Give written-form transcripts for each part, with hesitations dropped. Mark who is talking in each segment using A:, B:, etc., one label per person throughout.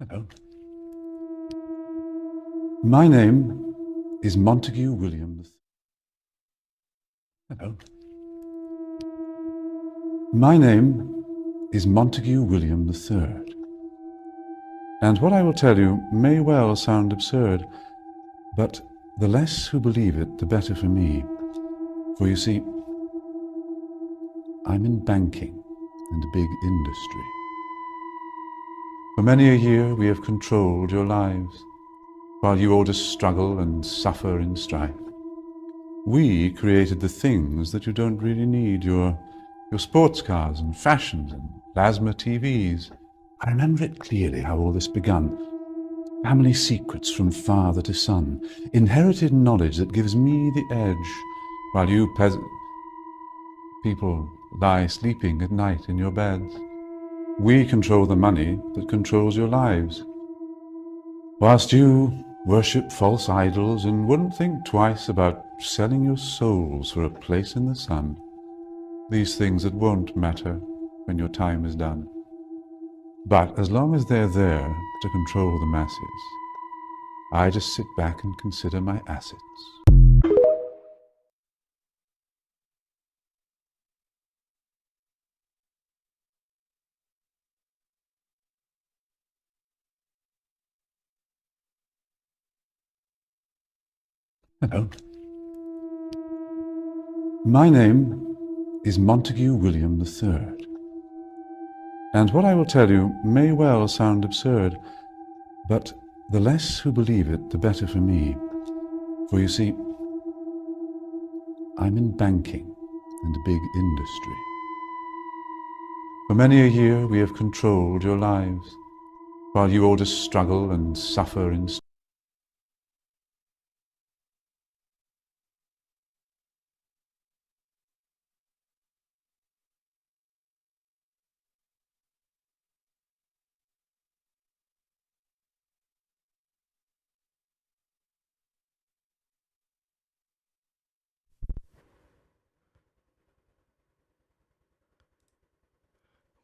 A: Hello. My name is Montague William III. Hello. My name is Montague William III. And what I will tell you may well sound absurd, but the less who believe it, the better for me. For you see, I'm in banking and a big industry. For many a year we have controlled your lives, while you older struggle and suffer in strife. We created the things that you don't really need, your sports cars and fashions and plasma TVs. I remember it clearly how all this begun. Family secrets from father to son, inherited knowledge that gives me the edge, while you people lie sleeping at night in your beds. We control the money that controls your lives, whilst you worship false idols and wouldn't think twice about selling your souls for a place in the sun. These things that won't matter when your time is done. But as long as they're there to control the masses, I just sit back and consider my assets. Hello. My name is Montague William III. And what I will tell you may well sound absurd, but the less who believe it, the better for me. For you see, I'm in banking and a big industry. For many a year we have controlled your lives, while you older struggle and suffer in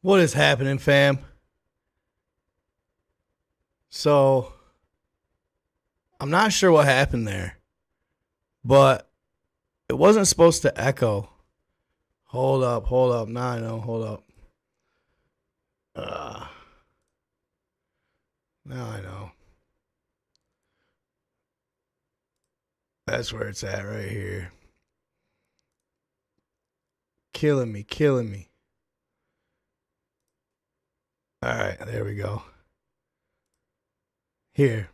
B: What is happening, fam? So, I'm not sure what happened there, but it wasn't supposed to echo. Hold up. Now I know. Hold up. Now I know. That's where it's at right here. Killing me. All right, there we go. Here,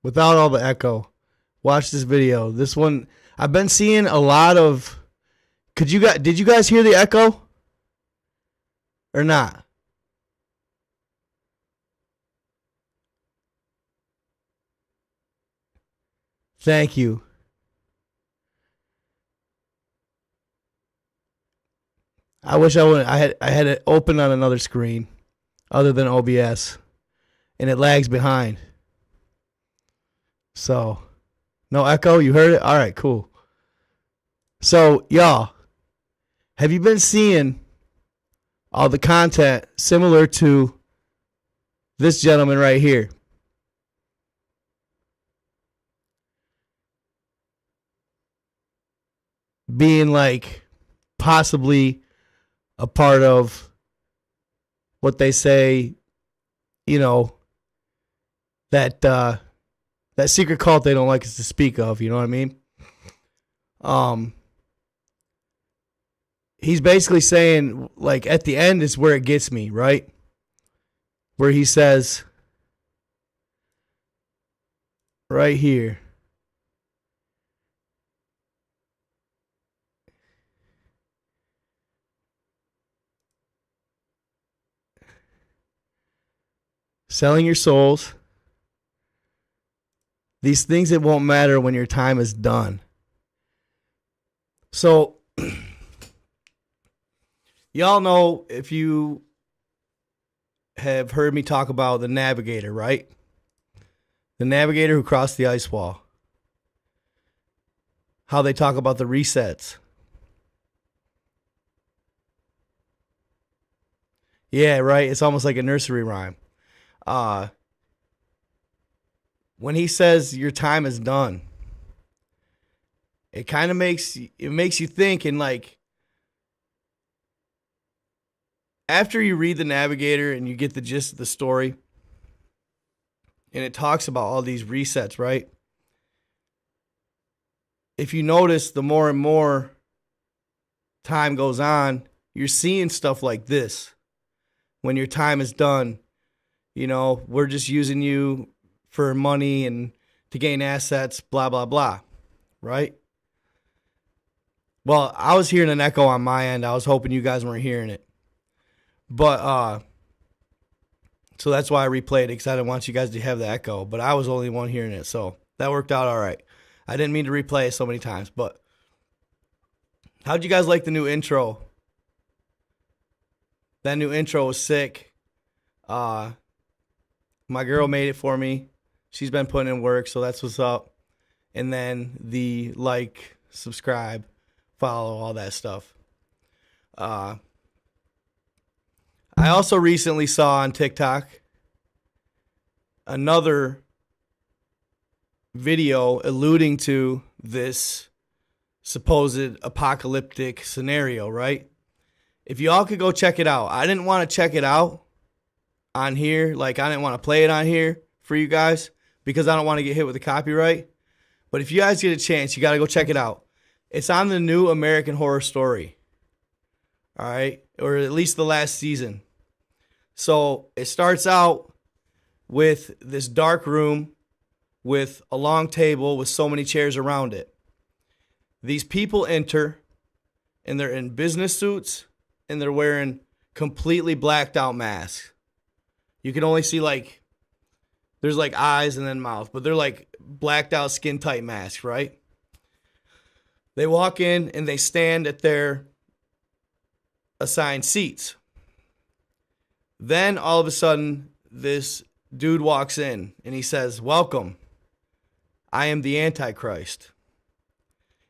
B: without all the echo, watch this video. This one, I've been seeing a lot of. Did you guys hear the echo or not? Thank you. I wish I had it open on another screen other than OBS, and it lags behind. So, no echo? You heard it? All right, cool. So, y'all, have you been seeing all the content similar to this gentleman right here? Being like possibly a part of what they say, you know, that secret cult they don't like us to speak of, you know what I mean? He's basically saying, like, at the end is where it gets me, right? Where he says, right here, selling your souls, these things that won't matter when your time is done. So, y'all know, if you have heard me talk about the navigator, right? The navigator who crossed the ice wall. How they talk about the resets. Yeah, right? It's almost like a nursery rhyme. when he says your time is done, it kind of makes you think, and like after you read the Navigator and you get the gist of the story, and it talks about all these resets, right? If you notice, the more and more time goes on, you're seeing stuff like this. When your time is done, you know, we're just using you for money and to gain assets, blah, blah, blah, right? Well, I was hearing an echo on my end. I was hoping you guys weren't hearing it. But, so that's why I replayed it, because I didn't want you guys to have the echo, but I was the only one hearing it, so that worked out all right. I didn't mean to replay it so many times, but how'd you guys like the new intro? That new intro was sick. My girl made it for me. She's been putting in work, so that's what's up. And then the like, subscribe, follow, all that stuff. I also recently saw on TikTok another video alluding to this supposed apocalyptic scenario, right? If y'all could go check it out. I didn't want to check it out on here. Like, I didn't want to play it on here for you guys because I don't want to get hit with the copyright. But if you guys get a chance, you got to go check it out. It's on the new American Horror Story. All right? Or at least the last season. So it starts out with this dark room with a long table with so many chairs around it. These people enter, and they're in business suits, and they're wearing completely blacked out masks. You can only see like, there's like eyes and then mouth, but they're like blacked out skin tight masks, right? They walk in and they stand at their assigned seats. Then all of a sudden, this dude walks in and he says, "Welcome. I am the Antichrist."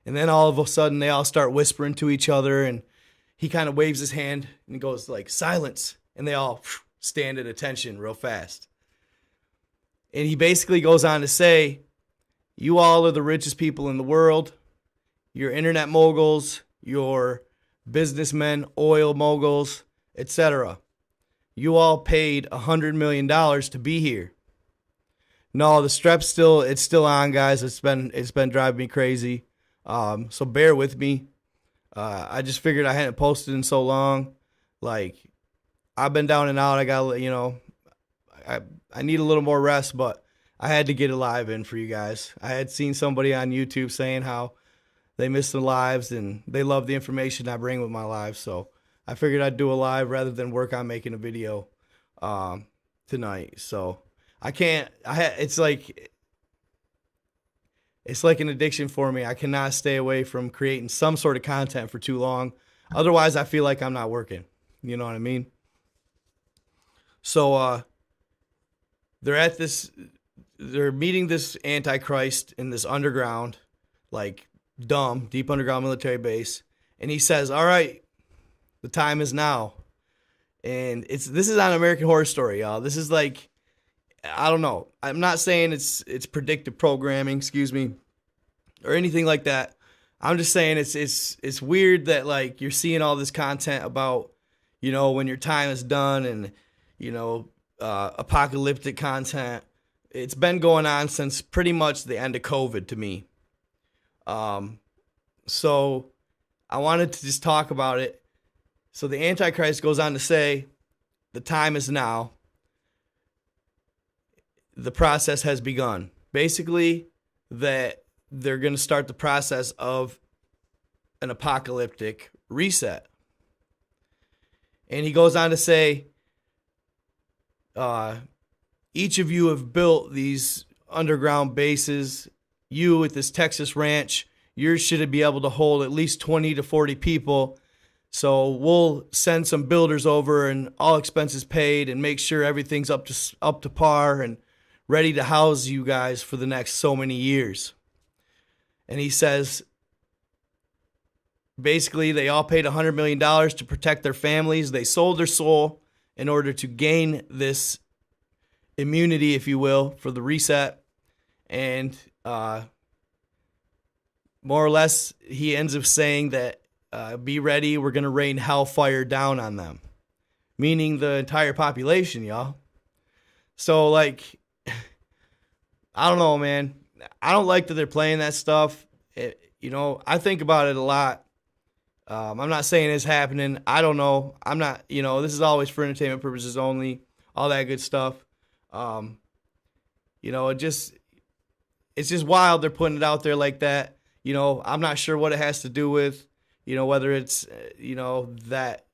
B: And then all of a sudden, they all start whispering to each other, and he kind of waves his hand and goes like, "Silence." And they all stand at attention real fast. And he basically goes on to say, "You all are the richest people in the world. You're internet moguls, you're businessmen, oil moguls, etc. You all paid $100 million to be here." No, the strep's still on, guys. It's been driving me crazy. So bear with me. I just figured I hadn't posted in so long. Like, I've been down and out. I got, you know, I need a little more rest, but I had to get a live in for you guys. I had seen somebody on YouTube saying how they miss the lives and they love the information I bring with my lives. So I figured I'd do a live rather than work on making a video tonight. So it's like an addiction for me. I cannot stay away from creating some sort of content for too long. Otherwise, I feel like I'm not working. You know what I mean? So they're meeting this Antichrist in this underground, like deep underground military base. And he says, "All right, the time is now." And this is on American Horror Story, y'all. This is like, I don't know. I'm not saying it's predictive programming, excuse me, or anything like that. I'm just saying it's weird that like you're seeing all this content about, you know, when your time is done and, you know, apocalyptic content. It's been going on since pretty much the end of COVID to me. So I wanted to just talk about it. So the Antichrist goes on to say, the time is now. The process has begun. Basically, that they're going to start the process of an apocalyptic reset. And he goes on to say, each of you have built these underground bases. You at this Texas ranch, yours should be able to hold at least 20 to 40 people. So we'll send some builders over and all expenses paid and make sure everything's up to par and ready to house you guys for the next so many years. And he says, basically, they all paid $100 million to protect their families. They sold their soul in order to gain this immunity, if you will, for the reset. And more or less, he ends up saying that, be ready, we're going to rain hellfire down on them. Meaning the entire population, y'all. So, like, I don't know, man. I don't like that they're playing that stuff. I think about it a lot. I'm not saying it's happening. I don't know. I'm not, this is always for entertainment purposes only. All that good stuff. It's just wild they're putting it out there like that. I'm not sure what it has to do with, whether it's, that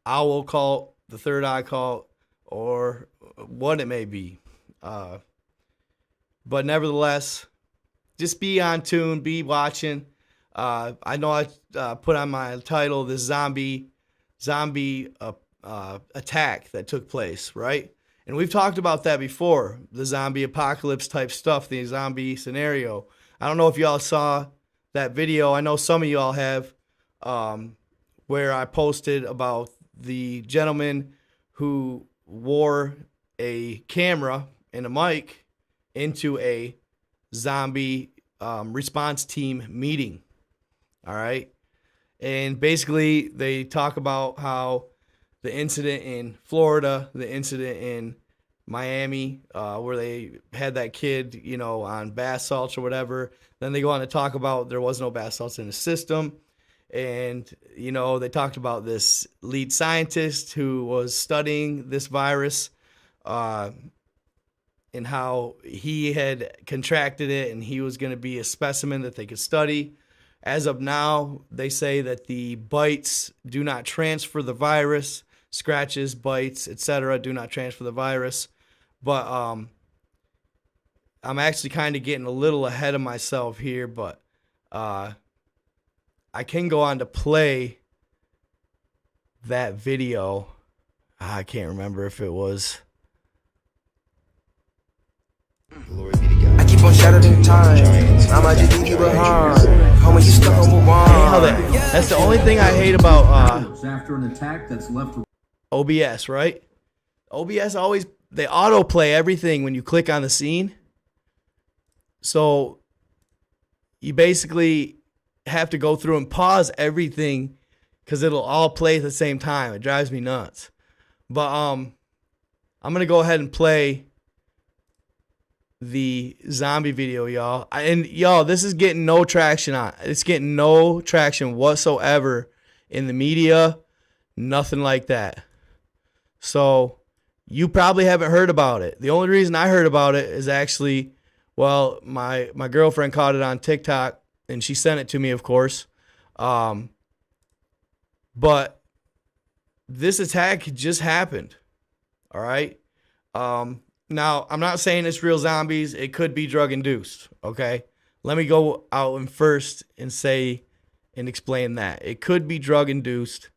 B: owl cult, the third eye cult, or what it may be. But nevertheless, just be on tune, be watching. I know I put on my title this zombie attack that took place, right? And we've talked about that before, the zombie apocalypse type stuff, the zombie scenario. I don't know if y'all saw that video. I know some of y'all have, where I posted about the gentleman who wore a camera and a mic into a zombie response team meeting. All right. And basically they talk about how the incident in Florida, the incident in Miami, where they had that kid, on bath salts or whatever. Then they go on to talk about there was no bath salts in the system. And, they talked about this lead scientist who was studying this virus, and how he had contracted it and he was going to be a specimen that they could study. As of now, they say that the bites do not transfer the virus. Scratches, bites, etc. do not transfer the virus. But I'm actually kind of getting a little ahead of myself here, but I can go on to play that video. I can't remember if it was.
C: I keep on shattering times. I might just leave you behind. Homie, you stuck on one.
B: That's the only thing I hate about
D: after an attack that's left
B: OBS, right? OBS always, they autoplay everything when you click on the scene. So you basically have to go through and pause everything because it'll all play at the same time. It drives me nuts. But I'm going to go ahead and play the zombie video, y'all. And y'all, this is getting no traction on. It's getting no traction whatsoever in the media. Nothing like that. So you probably haven't heard about it. The only reason I heard about it is actually, well, my girlfriend caught it on TikTok and she sent it to me, of course. But this attack just happened. All right. Now, I'm not saying it's real zombies. It could be drug induced. Okay. Let me go out and first and say and explain that. It could be drug induced.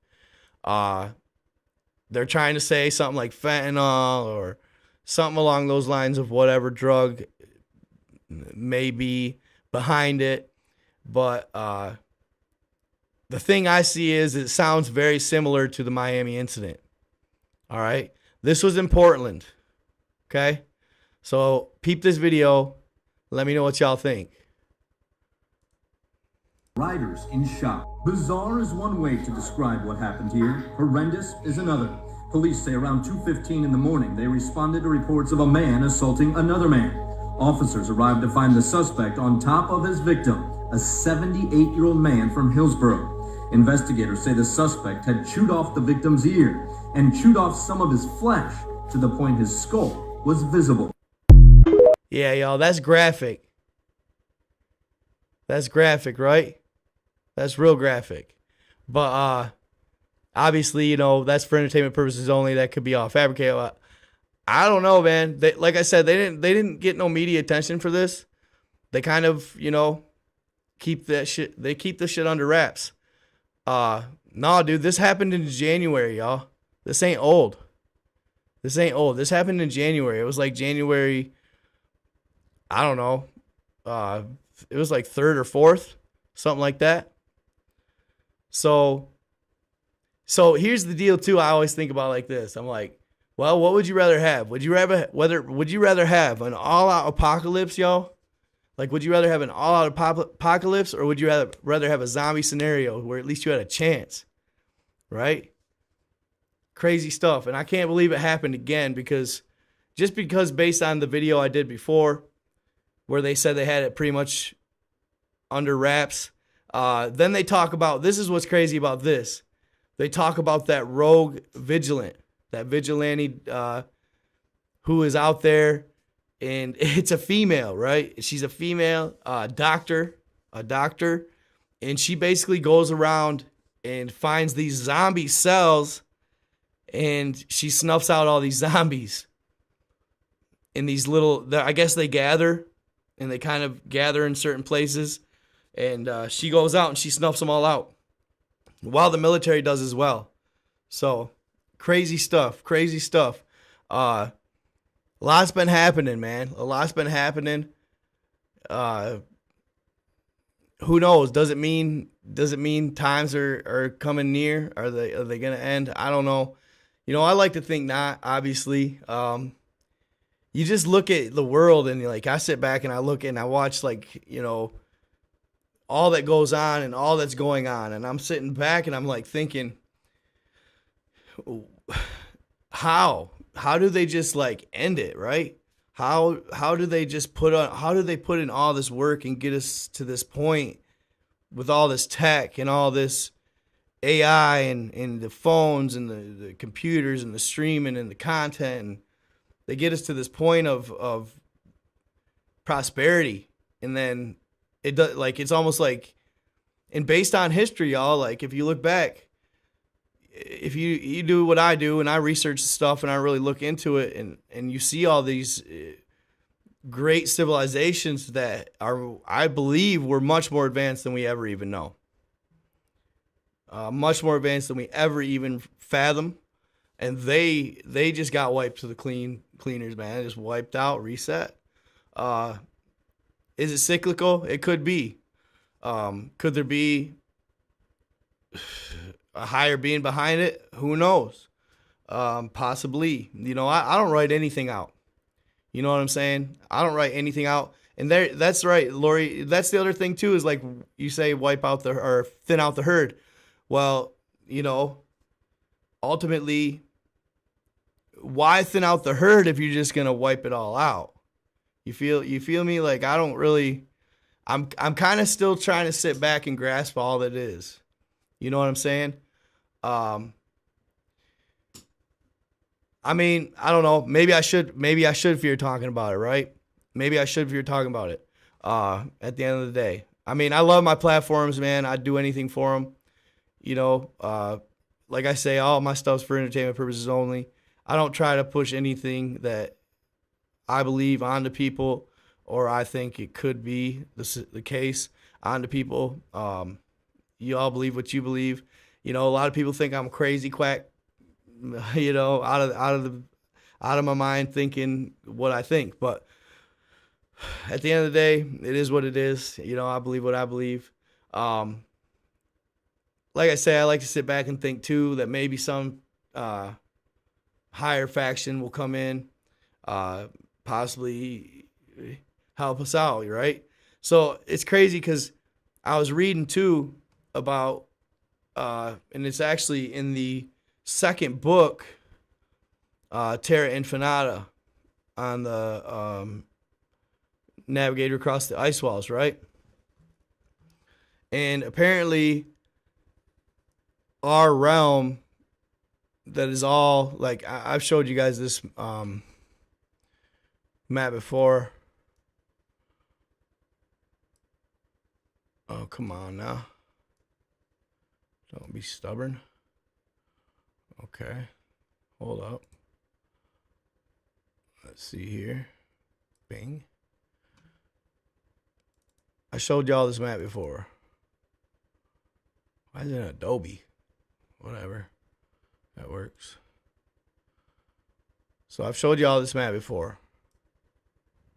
B: They're trying to say something like fentanyl or something along those lines of whatever drug may be behind it. But the thing I see is it sounds very similar to the Miami incident. All right. This was in Portland. Okay. So peep this video. Let me know what y'all think.
D: Riders in shock. Bizarre is one way to describe what happened here. Horrendous is another. Police say around 2:15 in the morning, they responded to reports of a man assaulting another man. Officers arrived to find the suspect on top of his victim, a 78-year-old man from Hillsborough. Investigators say the suspect had chewed off the victim's ear and chewed off some of his flesh to the point his skull was visible.
B: Yeah, y'all, that's graphic. That's graphic, right? That's real graphic. But obviously, that's for entertainment purposes only. That could be all fabricated. I don't know, man. Like I said, they didn't get no media attention for this. They kind of, keep that shit. They keep this shit under wraps. No, dude, this happened in January, y'all. This ain't old. This happened in January. It was like January, I don't know. It was like 3rd or 4th, something like that. So here's the deal too. I always think about it like this. I'm like, Well, what would you rather have? Would you rather have an all-out apocalypse, yo? Like, would you rather have an all-out apocalypse, or would you rather have a zombie scenario where at least you had a chance, right? Crazy stuff. And I can't believe it happened again because based on the video I did before where they said they had it pretty much under wraps, then they talk about, this is what's crazy about this. They talk about that rogue vigilante who is out there, and it's a female, right? She's a female doctor, and she basically goes around and finds these zombie cells, and she snuffs out all these zombies in these little, I guess they gather, and they kind of gather in certain places, and she goes out and she snuffs them all out, while the military does as well. So crazy stuff. A lot's been happening, man. A lot's been happening. Who knows? Does it mean times are coming near? Are they gonna end? I don't know. You know, I like to think not, obviously. You just look at the world and like, I sit back and I look and I watch, like, you know, all that goes on and all that's going on, and I'm sitting back and I'm like thinking, how do they just like end it, right? How do they just put in all this work and get us to this point with all this tech and all this AI and the phones and the computers and the streaming and the content, and they get us to this point of prosperity, and then it does, like, it's almost like, and based on history, y'all, like, if you look back, if you do what I do and I research stuff and I really look into it, and you see all these great civilizations that are, I believe, were much more advanced than we ever even know. Much more advanced than we ever even fathom. And they just got wiped to the cleaners, man. Just wiped out, reset. Is it cyclical? It could be. Could there be a higher being behind it? Who knows? Possibly. You know, I don't write anything out. You know what I'm saying? I don't write anything out. And that's right, Lori. That's the other thing too, is like you say, or thin out the herd. Well, you know, ultimately, why thin out the herd if you're just gonna wipe it all out? You feel me? Like, I don't really. I'm kind of still trying to sit back and grasp all that is. You know what I'm saying? I mean, I don't know. Maybe I should if you're talking about it, right? Maybe I should if you're talking about it. At the end of the day, I mean, I love my platforms, man. I'd do anything for them. You know, like I say, all my stuff's for entertainment purposes only. I don't try to push anything that I believe onto people, or I think it could be the case onto people. You all believe what you believe. You know, a lot of people think I'm a crazy quack. You know, out of my mind, thinking what I think. But at the end of the day, it is what it is. You know, I believe what I believe. Like I say, I like to sit back and think too that maybe some higher faction will come in, possibly help us out, right? So it's crazy because I was reading too about, and it's actually in the second book, Terra Infinita, on the Navigator Across the Ice Walls, right? And apparently our realm, that is all, like, I've showed you guys this map before. Oh, come on now. Don't be stubborn. Okay. Hold up. Let's see here. Bing. I showed y'all this map before. Why is it an Adobe? Whatever. That works. So I've showed y'all this map before.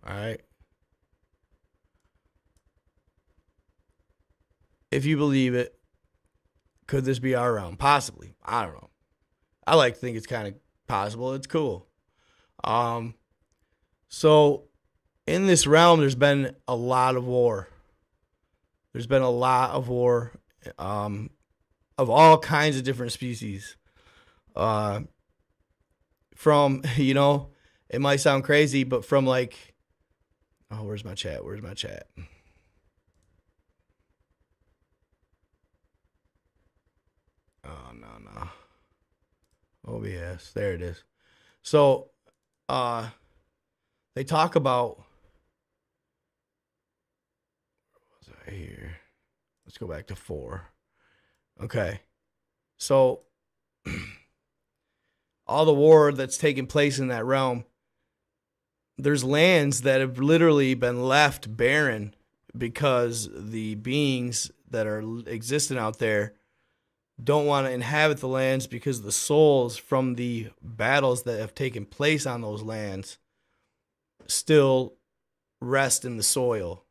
B: Alright. If you believe it, could this be our realm? Possibly. I don't know. I like to think it's kind of possible. It's cool. So in this realm, there's been a lot of war. There's been a lot of war, of all kinds of different species. From, it might sound crazy, but from like, oh, where's my chat? Oh, no. OBS, there it is. So, they talk about, what was I here? Let's go back to 4. Okay. So, all the war that's taking place in that realm, there's lands that have literally been left barren because the beings that are existing out there don't want to inhabit the lands because the souls from the battles that have taken place on those lands still rest in the soil.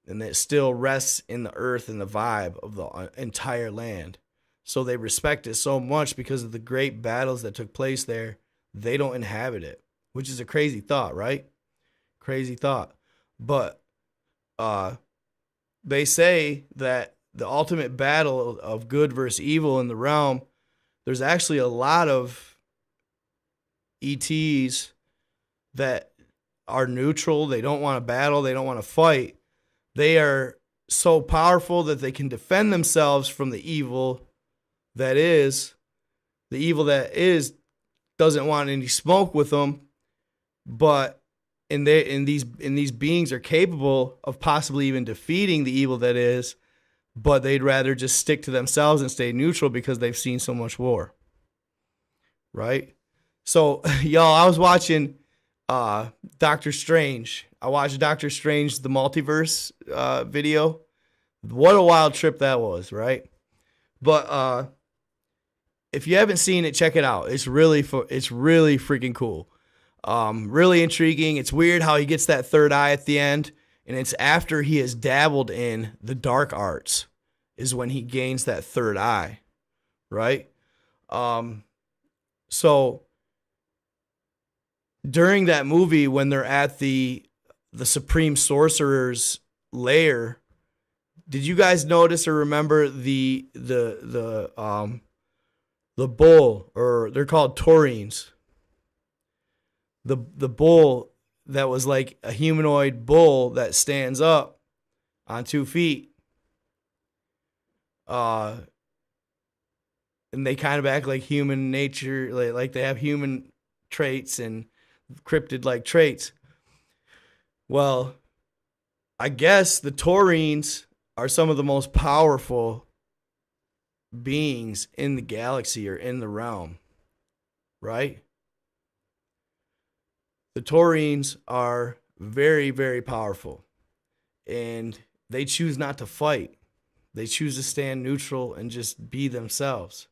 B: And it still rests in the earth and the vibe of the entire land. So they respect it so much because of the great battles that took place there. They don't inhabit it, which is a crazy thought, right? Crazy thought. But they say that the ultimate battle of good versus evil in the realm, there's actually a lot of ETs that are neutral. They don't want to battle. They don't want to fight. They are so powerful that they can defend themselves from the evil that is. The evil that is doesn't want any smoke with them, but these beings are capable of possibly even defeating the evil that is, but they'd rather just stick to themselves and stay neutral because they've seen so much war. Right? So, y'all, I was watching Doctor Strange. I watched Doctor Strange, the multiverse video. What a wild trip that was, right? But if you haven't seen it, check it out. It's really freaking cool. Really intriguing. It's weird how he gets that third eye at the end, and it's after he has dabbled in the dark arts is when he gains that third eye, right? So during that movie, when they're at the Supreme Sorcerer's lair, did you guys notice or remember the bull, or they're called taurines? The bull that was like a humanoid bull that stands up on 2 feet. And they kind of act like human nature, like they have human traits and cryptid-like traits. Well, I guess the taurines are some of the most powerful beings in the galaxy or in the realm, right? The taurines are very, very powerful, and they choose not to fight. They choose to stand neutral and just be themselves.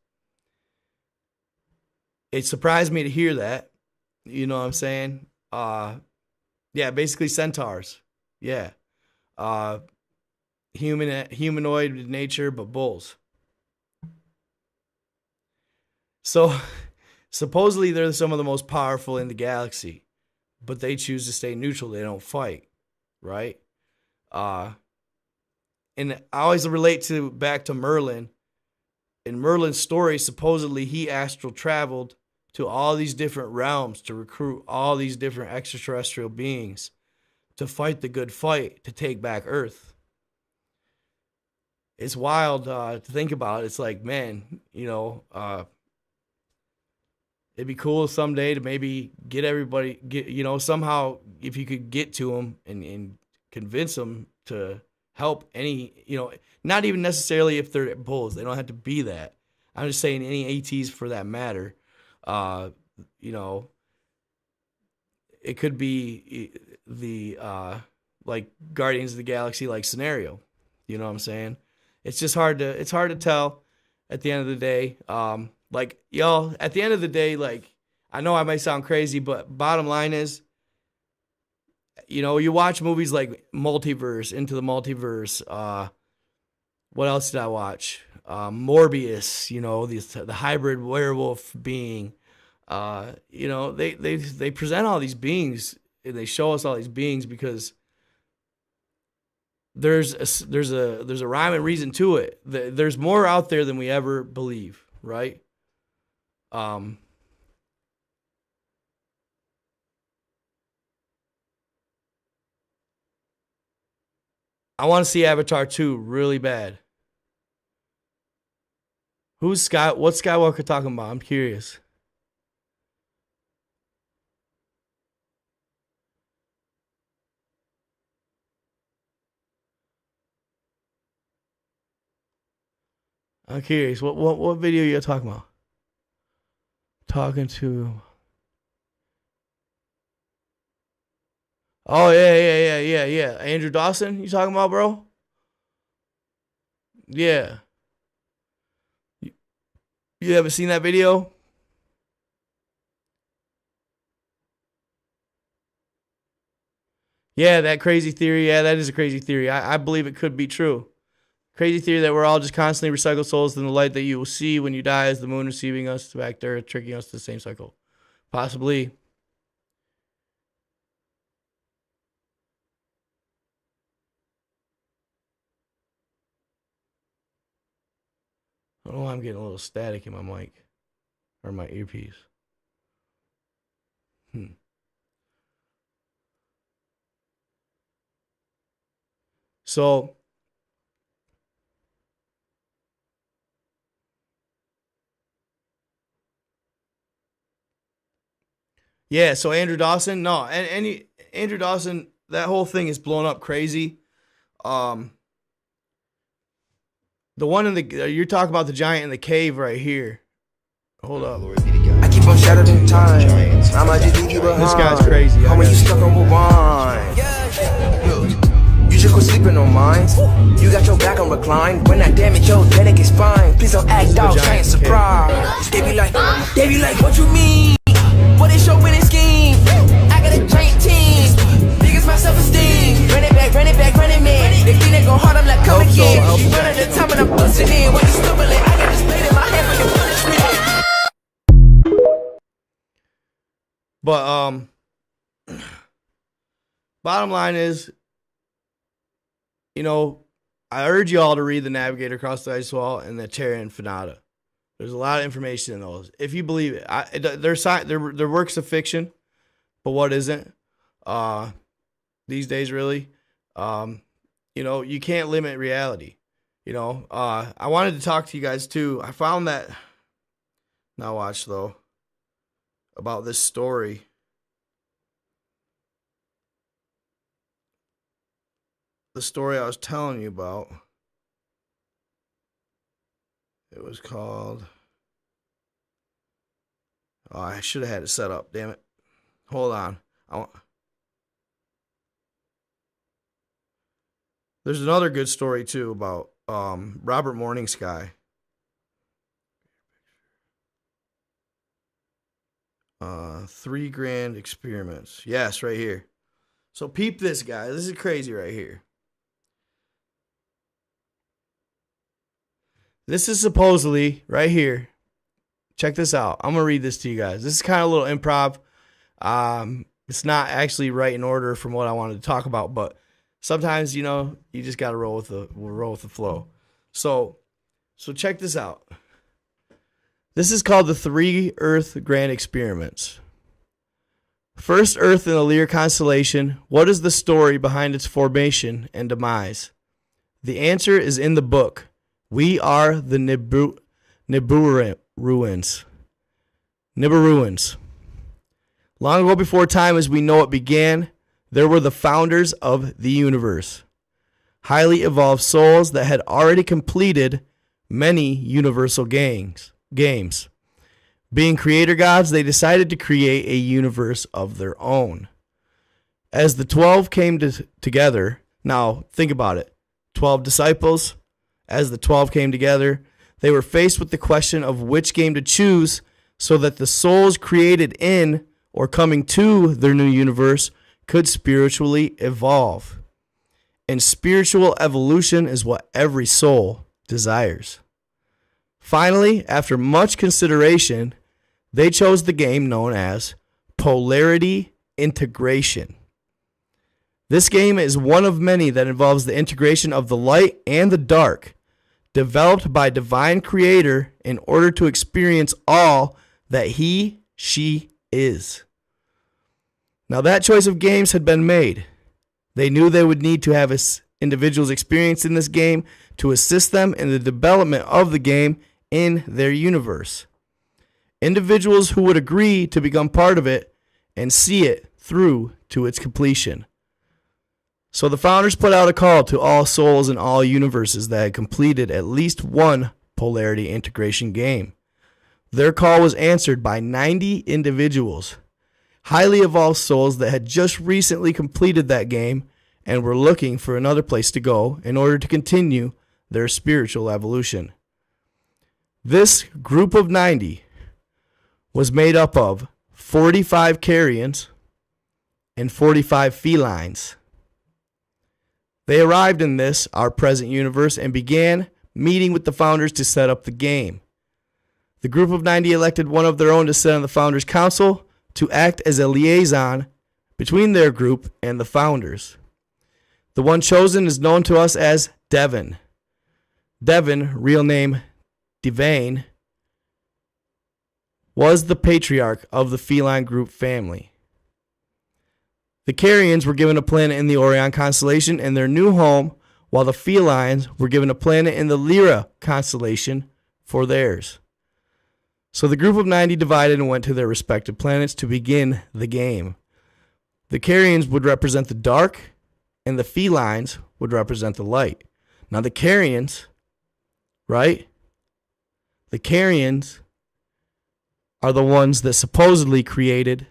B: It surprised me to hear that. You know what I'm saying? Yeah, basically centaurs. Yeah. Humanoid in nature, but bulls. So supposedly they're some of the most powerful in the galaxy, but they choose to stay neutral. They don't fight, right? And I always relate back to Merlin. In Merlin's story, supposedly he astral traveled to all these different realms to recruit all these different extraterrestrial beings to fight the good fight to take back Earth. It's wild to think about. It's like, man, it'd be cool someday to maybe get everybody, somehow if you could get to them and convince them to help any, not even necessarily if they're bulls. They don't have to be that. I'm just saying any ATs for that matter. It could be the like Guardians of the Galaxy like scenario. You know what I'm saying? It's just hard to tell at the end of the day. Like, y'all, at the end of the day, like, I know I might sound crazy, but bottom line is, you watch movies like Multiverse, Into the Multiverse. What else did I watch? Morbius, the hybrid werewolf being. They present all these beings, and they show us all these beings because there's a rhyme and reason to it. There's more out there than we ever believe, right? I want to see Avatar 2 really bad. What's Skywalker talking about? I'm curious. I'm curious. What video are you talking about? Talking to. Oh yeah. Andrew Dawson, you talking about, bro? Yeah. You haven't seen that video? Yeah, that crazy theory. Yeah, that is a crazy theory. I believe it could be true. Crazy theory that we're all just constantly recycled souls in the light that you will see when you die as the moon receiving us back there, tricking us to the same cycle. Possibly. I don't know why I'm getting a little static in my mic or my earpiece. So yeah, so Andrew Dawson, no, and Andrew Dawson, that whole thing is blown up crazy. The one in the you're talking about the giant in the cave right here. Hold up.
C: I keep on shattering time. I might just leave you behind.
B: This guy's crazy.
C: How when you stuck on rewind? Look, you should quit sleeping on mine. You got your back on recline. When I damage your delicate spine, please don't act out, giant surprise. They be like, what you mean? What is your winning scheme? I got a giant team. Biggest my self-esteem. Run it back, man. They think they go hard, I'm like, come again. You run at the top and I'm busting in. When you stumbling, I got this blade in my hand for your punishment.
B: But bottom line is, I urge you all to read The Navigator Across the Ice Wall and the Terra Infinita. There's a lot of information in those. If you believe it, they're works of fiction, but what isn't? These days, really, you can't limit reality. I wanted to talk to you guys too. I found that. Now watch though. About this story. The story I was telling you about. It was called. Oh, I should have had it set up. Damn it. Hold on. There's another good story too about Robert Morningsky. 3 grand experiments. Yes, right here. So peep this, guy. This is crazy right here. This is supposedly right here. Check this out. I'm going to read this to you guys. This is kind of a little improv. It's not actually right in order from what I wanted to talk about, but sometimes, you just got to roll with the flow. So check this out. This is called the 3 Earth Grand Experiments. First Earth in the Lyra constellation. What is the story behind its formation and demise? The answer is in the book. We are the Nibiruans. Long ago before time as we know it began, there were the founders of the universe. Highly evolved souls that had already completed many universal games. Being creator gods, they decided to create a universe of their own. As the 12 came together, now think about it, 12 disciples, as the 12 came together, they were faced with the question of which game to choose so that the souls created in or coming to their new universe could spiritually evolve. And spiritual evolution is what every soul desires. Finally, after much consideration, They chose the game known as Polarity Integration. This game is one of many that involves the integration of the light and the dark, developed by Divine Creator in order to experience all that she is. Now that choice of games had been made. They knew they would need to have individuals experience in this game to assist them in the development of the game in their universe. Individuals who would agree to become part of it and see it through to its completion. So the founders put out a call to all souls in all universes that had completed at least one polarity integration game. Their call was answered by 90 individuals, highly evolved souls that had just recently completed that game and were looking for another place to go in order to continue their spiritual evolution. This group of 90 was made up of 45 carrions and 45 felines. They arrived in this, our present universe, and began meeting with the founders to set up the game. The group of 90 elected one of their own to sit on the founders' council to act as a liaison between their group and the founders. The one chosen is known to us as Devin. Devin, real name Devane, was the patriarch of the feline group family. The Carrions were given a planet in the Orion constellation in their new home, while the felines were given a planet in the Lyra constellation for theirs. So the group of 90 divided and went to their respective planets to begin the game. The Carrions would represent the dark, and the felines would represent the light. Now the Carrions, right? The Carrions are the ones that supposedly created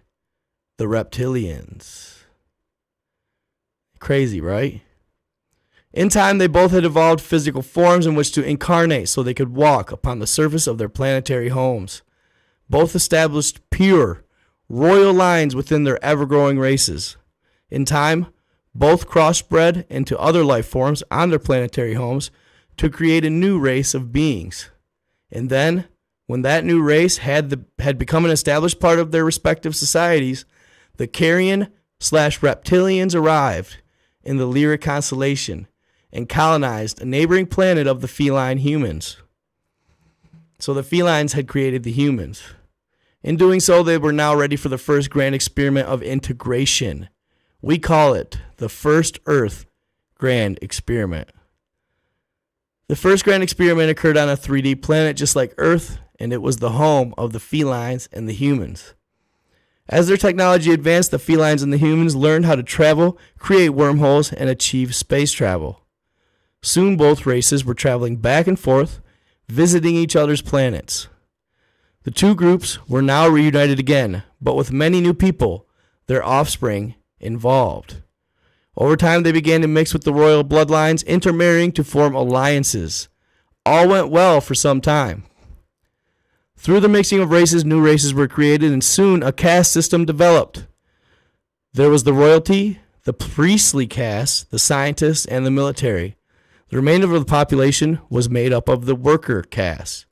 B: the reptilians. Crazy, right? In time, they both had evolved physical forms in which to incarnate so they could walk upon the surface of their planetary homes. Both established pure, royal lines within their ever-growing races. In time, both crossbred into other life forms on their planetary homes to create a new race of beings. And then, when that new race had become an established part of their respective societies, the Carrion/reptilians arrived in the Lyra constellation and colonized a neighboring planet of the feline humans. So the felines had created the humans. In doing so, they were now ready for the first grand experiment of integration. We call it the First Earth Grand Experiment. The first grand experiment occurred on a 3D planet just like Earth, and it was the home of the felines and the humans. As their technology advanced, the felines and the humans learned how to travel, create wormholes, and achieve space travel. Soon both races were traveling back and forth, visiting each other's planets. The two groups were now reunited again, but with many new people, their offspring, involved. Over time, they began to mix with the royal bloodlines, intermarrying to form alliances. All went well for some time. Through the mixing of races, new races were created, and soon a caste system developed. There was the royalty, the priestly caste, the scientists, and the military. The remainder of the population was made up of the worker caste.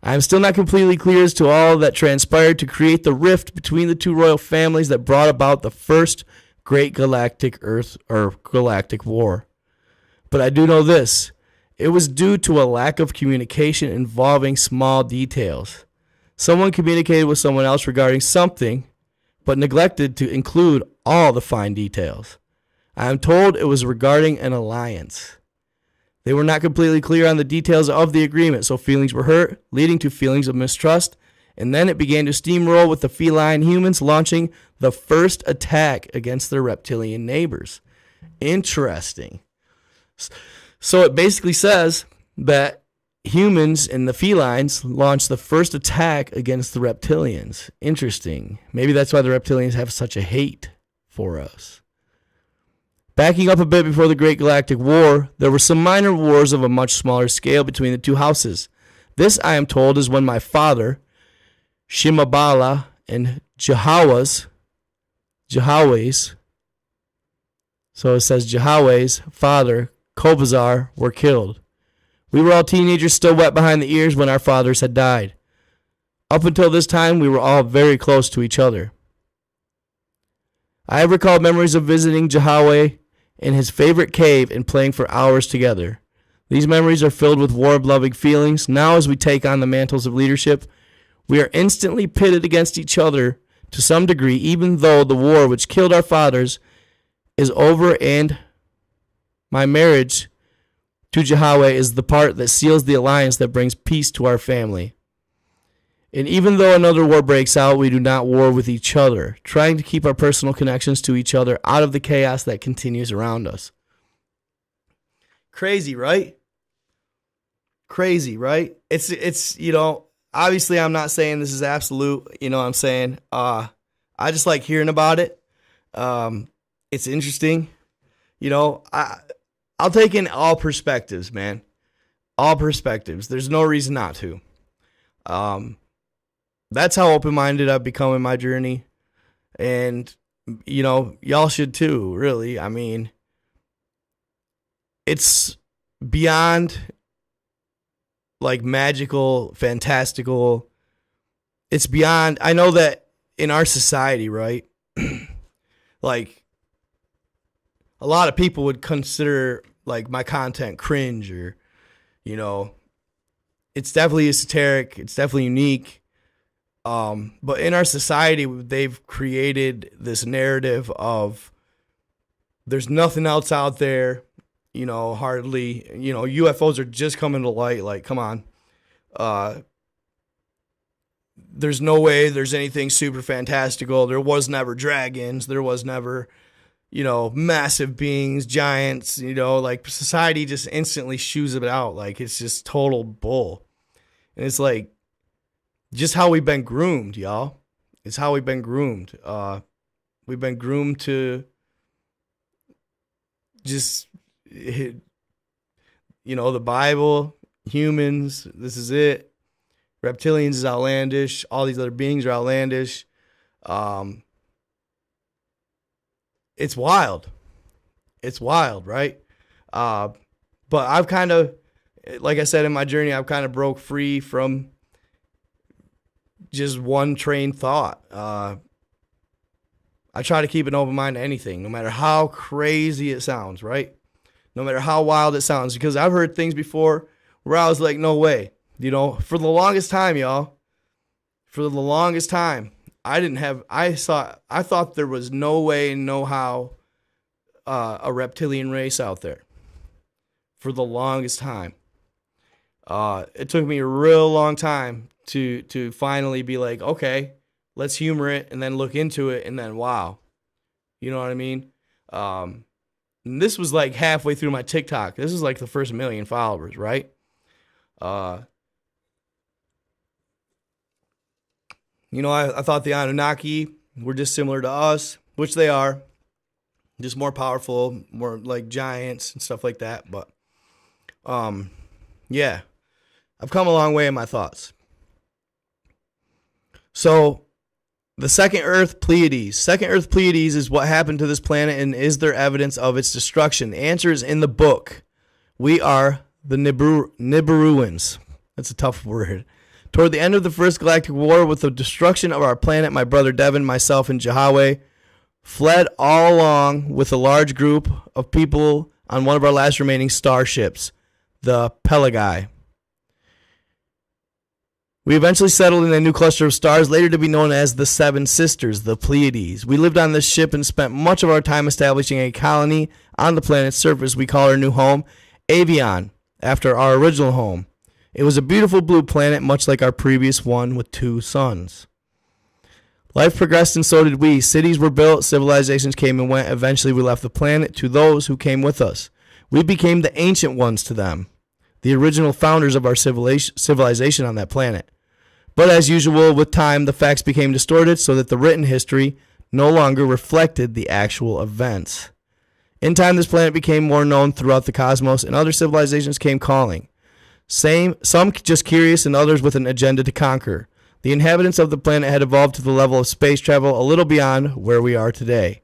B: I am still not completely clear as to all that transpired to create the rift between the two royal families that brought about the first great galactic galactic war. But I do know this. It was due to a lack of communication involving small details. Someone communicated with someone else regarding something, but neglected to include all the fine details. I am told it was regarding an alliance. They were not completely clear on the details of the agreement, so feelings were hurt, leading to feelings of mistrust, and then it began to steamroll with the feline humans launching the first attack against their reptilian neighbors. Interesting. So it basically says that humans and the felines launched the first attack against the reptilians. Interesting. Maybe that's why the reptilians have such a hate for us. Backing up a bit before the Great Galactic War, there were some minor wars of a much smaller scale between the two houses. This, I am told, is when my father, Shimabala, and Jahawes, so it says Jahawes' father, Kobazar, were killed. We were all teenagers still wet behind the ears when our fathers had died. Up until this time, we were all very close to each other. I have recalled memories of visiting Yahweh in his favorite cave and playing for hours together. These memories are filled with warm-loving feelings. Now, as we take on the mantles of leadership, we are instantly pitted against each other to some degree, even though the war which killed our fathers is over, and my marriage to Yahweh is the part that seals the alliance that brings peace to our family. And even though another war breaks out, we do not war with each other, trying to keep our personal connections to each other out of the chaos that continues around us. Crazy, right? Crazy, right? It's obviously I'm not saying this is absolute, you know what I'm saying? I just like hearing about it. It's interesting. I'll take in all perspectives, man. All perspectives. There's no reason not to. That's how open-minded I've become in my journey. And, y'all should too, really. I mean, it's beyond like magical, fantastical. It's beyond, I know that in our society, right? Like, a lot of people would consider like my content cringe, or, it's definitely esoteric. It's definitely unique. But in our society, they've created this narrative of there's nothing else out there, hardly, UFOs are just coming to light. Like, come on. There's no way there's anything super fantastical. There was never dragons. There was never, massive beings, giants, like society just instantly shoos it out. Like, it's just total bull. And it's like, just how we've been groomed, y'all. It's how we've been groomed. We've been groomed to just, the Bible, humans, this is it. Reptilians is outlandish. All these other beings are outlandish. It's wild. It's wild, right? But I've kind of, like I said in my journey, I've kind of broke free from just one train thought. I try to keep an open mind to anything, no matter how crazy it sounds, right? No matter how wild it sounds, because I've heard things before where I was like, no way. For the longest time, y'all, I thought there was no way, no how, a reptilian race out there for the longest time. It took me a real long time to finally be like, okay, let's humor it and then look into it, and then wow. You know what I mean? And this was like halfway through my TikTok. This is like the first 1 million followers, right? I thought the Anunnaki were just similar to us, which they are, just more powerful, more like giants and stuff like that. But, yeah, I've come a long way in my thoughts. So, the second Earth Pleiades. Second Earth Pleiades is what happened to this planet, and is there evidence of its destruction? The answer is in the book. We are the Nibiruans. That's a tough word. Toward the end of the First Galactic War, with the destruction of our planet, my brother Devin, myself, and Yahweh fled all along with a large group of people on one of our last remaining starships, the Pelagi. We eventually settled in a new cluster of stars, later to be known as the Seven Sisters, the Pleiades. We lived on this ship and spent much of our time establishing a colony on the planet's surface. We call our new home Avion, after our original home. It was a beautiful blue planet, much like our previous one with 2 suns. Life progressed, and so did we. Cities were built, civilizations came and went. Eventually, we left the planet to those who came with us. We became the ancient ones to them, the original founders of our civilization on that planet. But as usual, with time, the facts became distorted so that the written history no longer reflected the actual events. In time, this planet became more known throughout the cosmos, and other civilizations came calling. Some just curious, and others with an agenda to conquer. The inhabitants of the planet had evolved to the level of space travel a little beyond where we are today.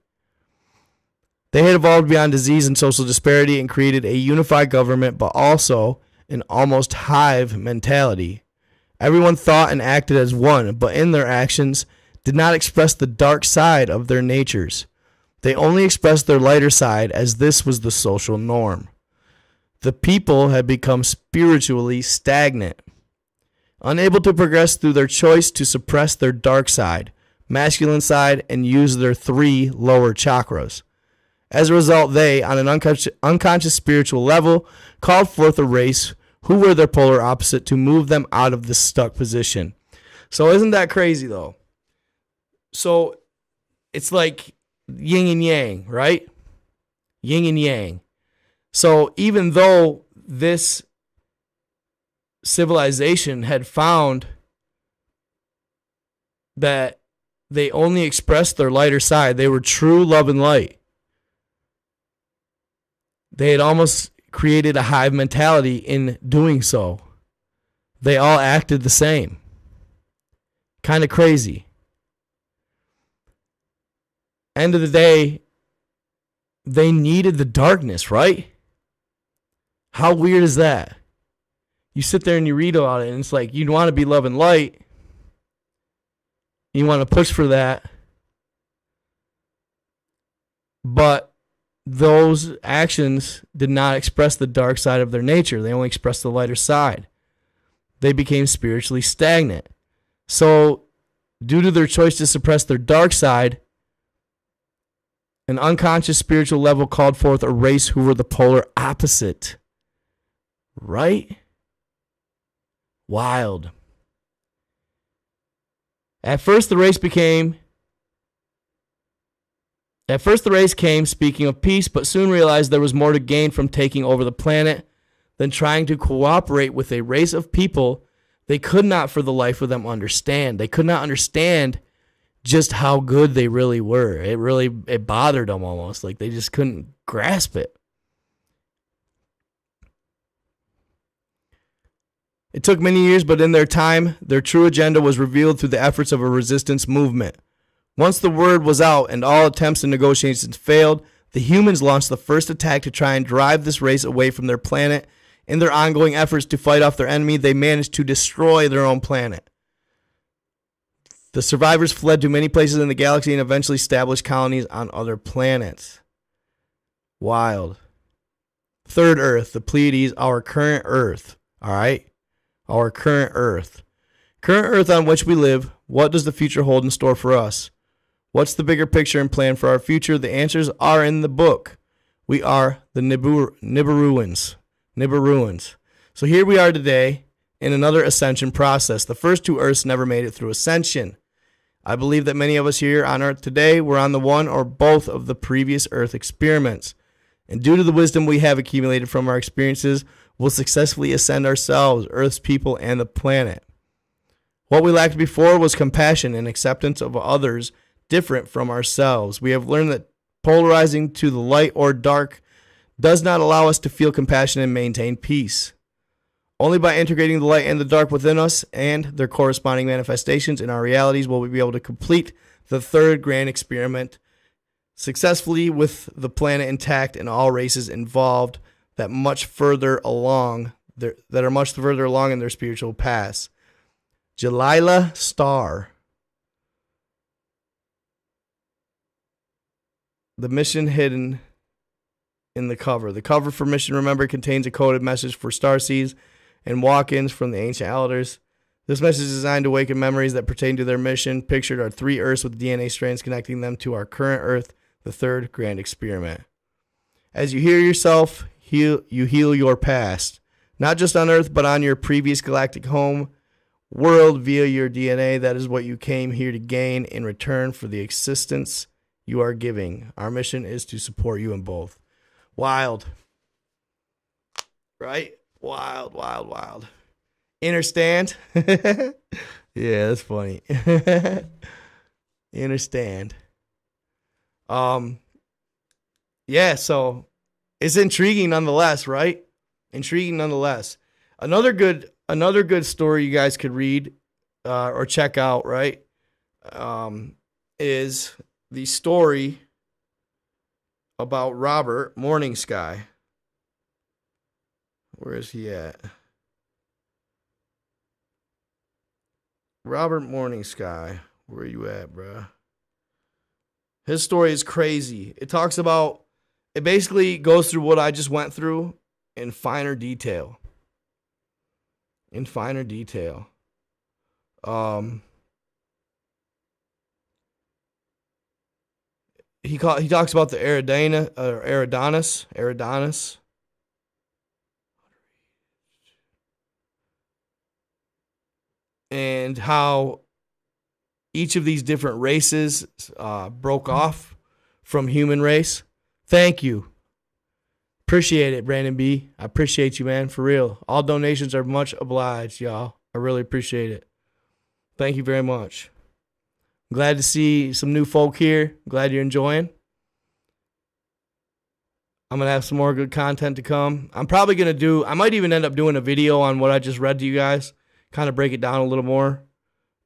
B: They had evolved beyond disease and social disparity and created a unified government, but also an almost hive mentality. Everyone thought and acted as one, but in their actions did not express the dark side of their natures. They only expressed their lighter side, as this was the social norm. The people had become spiritually stagnant, unable to progress through their choice to suppress their dark side, masculine side, and use their 3 lower chakras. As a result, they, on an unconscious spiritual level, called forth a race who were their polar opposite to move them out of this stuck position. So isn't that crazy, though? So it's like yin and yang, right? Yin and yang. So even though this civilization had found that they only expressed their lighter side, they were true love and light, they had almost created a hive mentality in doing so. They all acted the same. Kind of crazy. End of the day, they needed the darkness, right? How weird is that? You sit there and you read about it, and it's like you want to be love and light. You want to push for that. But those actions did not express the dark side of their nature. They only expressed the lighter side. They became spiritually stagnant. So, due to their choice to suppress their dark side, an unconscious spiritual level called forth a race who were the polar opposite. Right? Wild. At first, the race came speaking of peace, but soon realized there was more to gain from taking over the planet than trying to cooperate with a race of people they could not for the life of them understand. They could not understand just how good they really were. It bothered them almost. Like they just couldn't grasp it. It took many years, but in their time, their true agenda was revealed through the efforts of a resistance movement. Once the word was out and all attempts and negotiations failed, the humans launched the first attack to try and drive this race away from their planet. In their ongoing efforts to fight off their enemy, they managed to destroy their own planet. The survivors fled to many places in the galaxy and eventually established colonies on other planets. Wild. Third Earth, the Pleiades, our current Earth. All right? Our current Earth. Current Earth on which we live, what does the future hold in store for us? What's the bigger picture and plan for our future? The answers are in the book. We are the Nibiruans. So here we are today in another ascension process. The first 2 Earths never made it through ascension. I believe that many of us here on Earth today were on the one or both of the previous Earth experiments. And due to the wisdom we have accumulated from our experiences, we'll successfully ascend ourselves, Earth's people, and the planet. What we lacked before was compassion and acceptance of others different from ourselves. We have learned that polarizing to the light or dark does not allow us to feel compassion and maintain peace. Only by integrating the light and the dark within us and their corresponding manifestations in our realities will we be able to complete the third grand experiment successfully with the planet intact and all races involved that are much further along in their spiritual paths. Jalila Star. The mission hidden in the cover. The cover for Mission Remember contains a coded message for starseeds and walk-ins from the ancient elders. This message is designed to awaken memories that pertain to their mission. Pictured are 3 Earths with DNA strands connecting them to our current Earth, the third grand experiment. As you heal yourself, you heal your past. Not just on Earth, but on your previous galactic home world via your DNA. That is what you came here to gain in return for the existence you are giving. Our mission is to support you in both. Wild. Right? Wild, wild, wild. Understand? Yeah, that's funny. Understand. Yeah, so it's intriguing nonetheless, right? Intriguing nonetheless. Another good story you guys could read or check out, right? Is the story about Robert Morning Sky. Where is he at? Robert Morning Sky. Where you at, bruh? His story is crazy. It basically goes through what I just went through in finer detail. He talks about the Eridanus. And how each of these different races broke off from human race. Thank you. Appreciate it, Brandon B. I appreciate you, man, for real. All donations are much obliged, y'all. I really appreciate it. Thank you very much. Glad to see some new folk here. Glad you're enjoying. I'm going to have some more good content to come. I might even end up doing a video on what I just read to you guys. Kind of break it down a little more.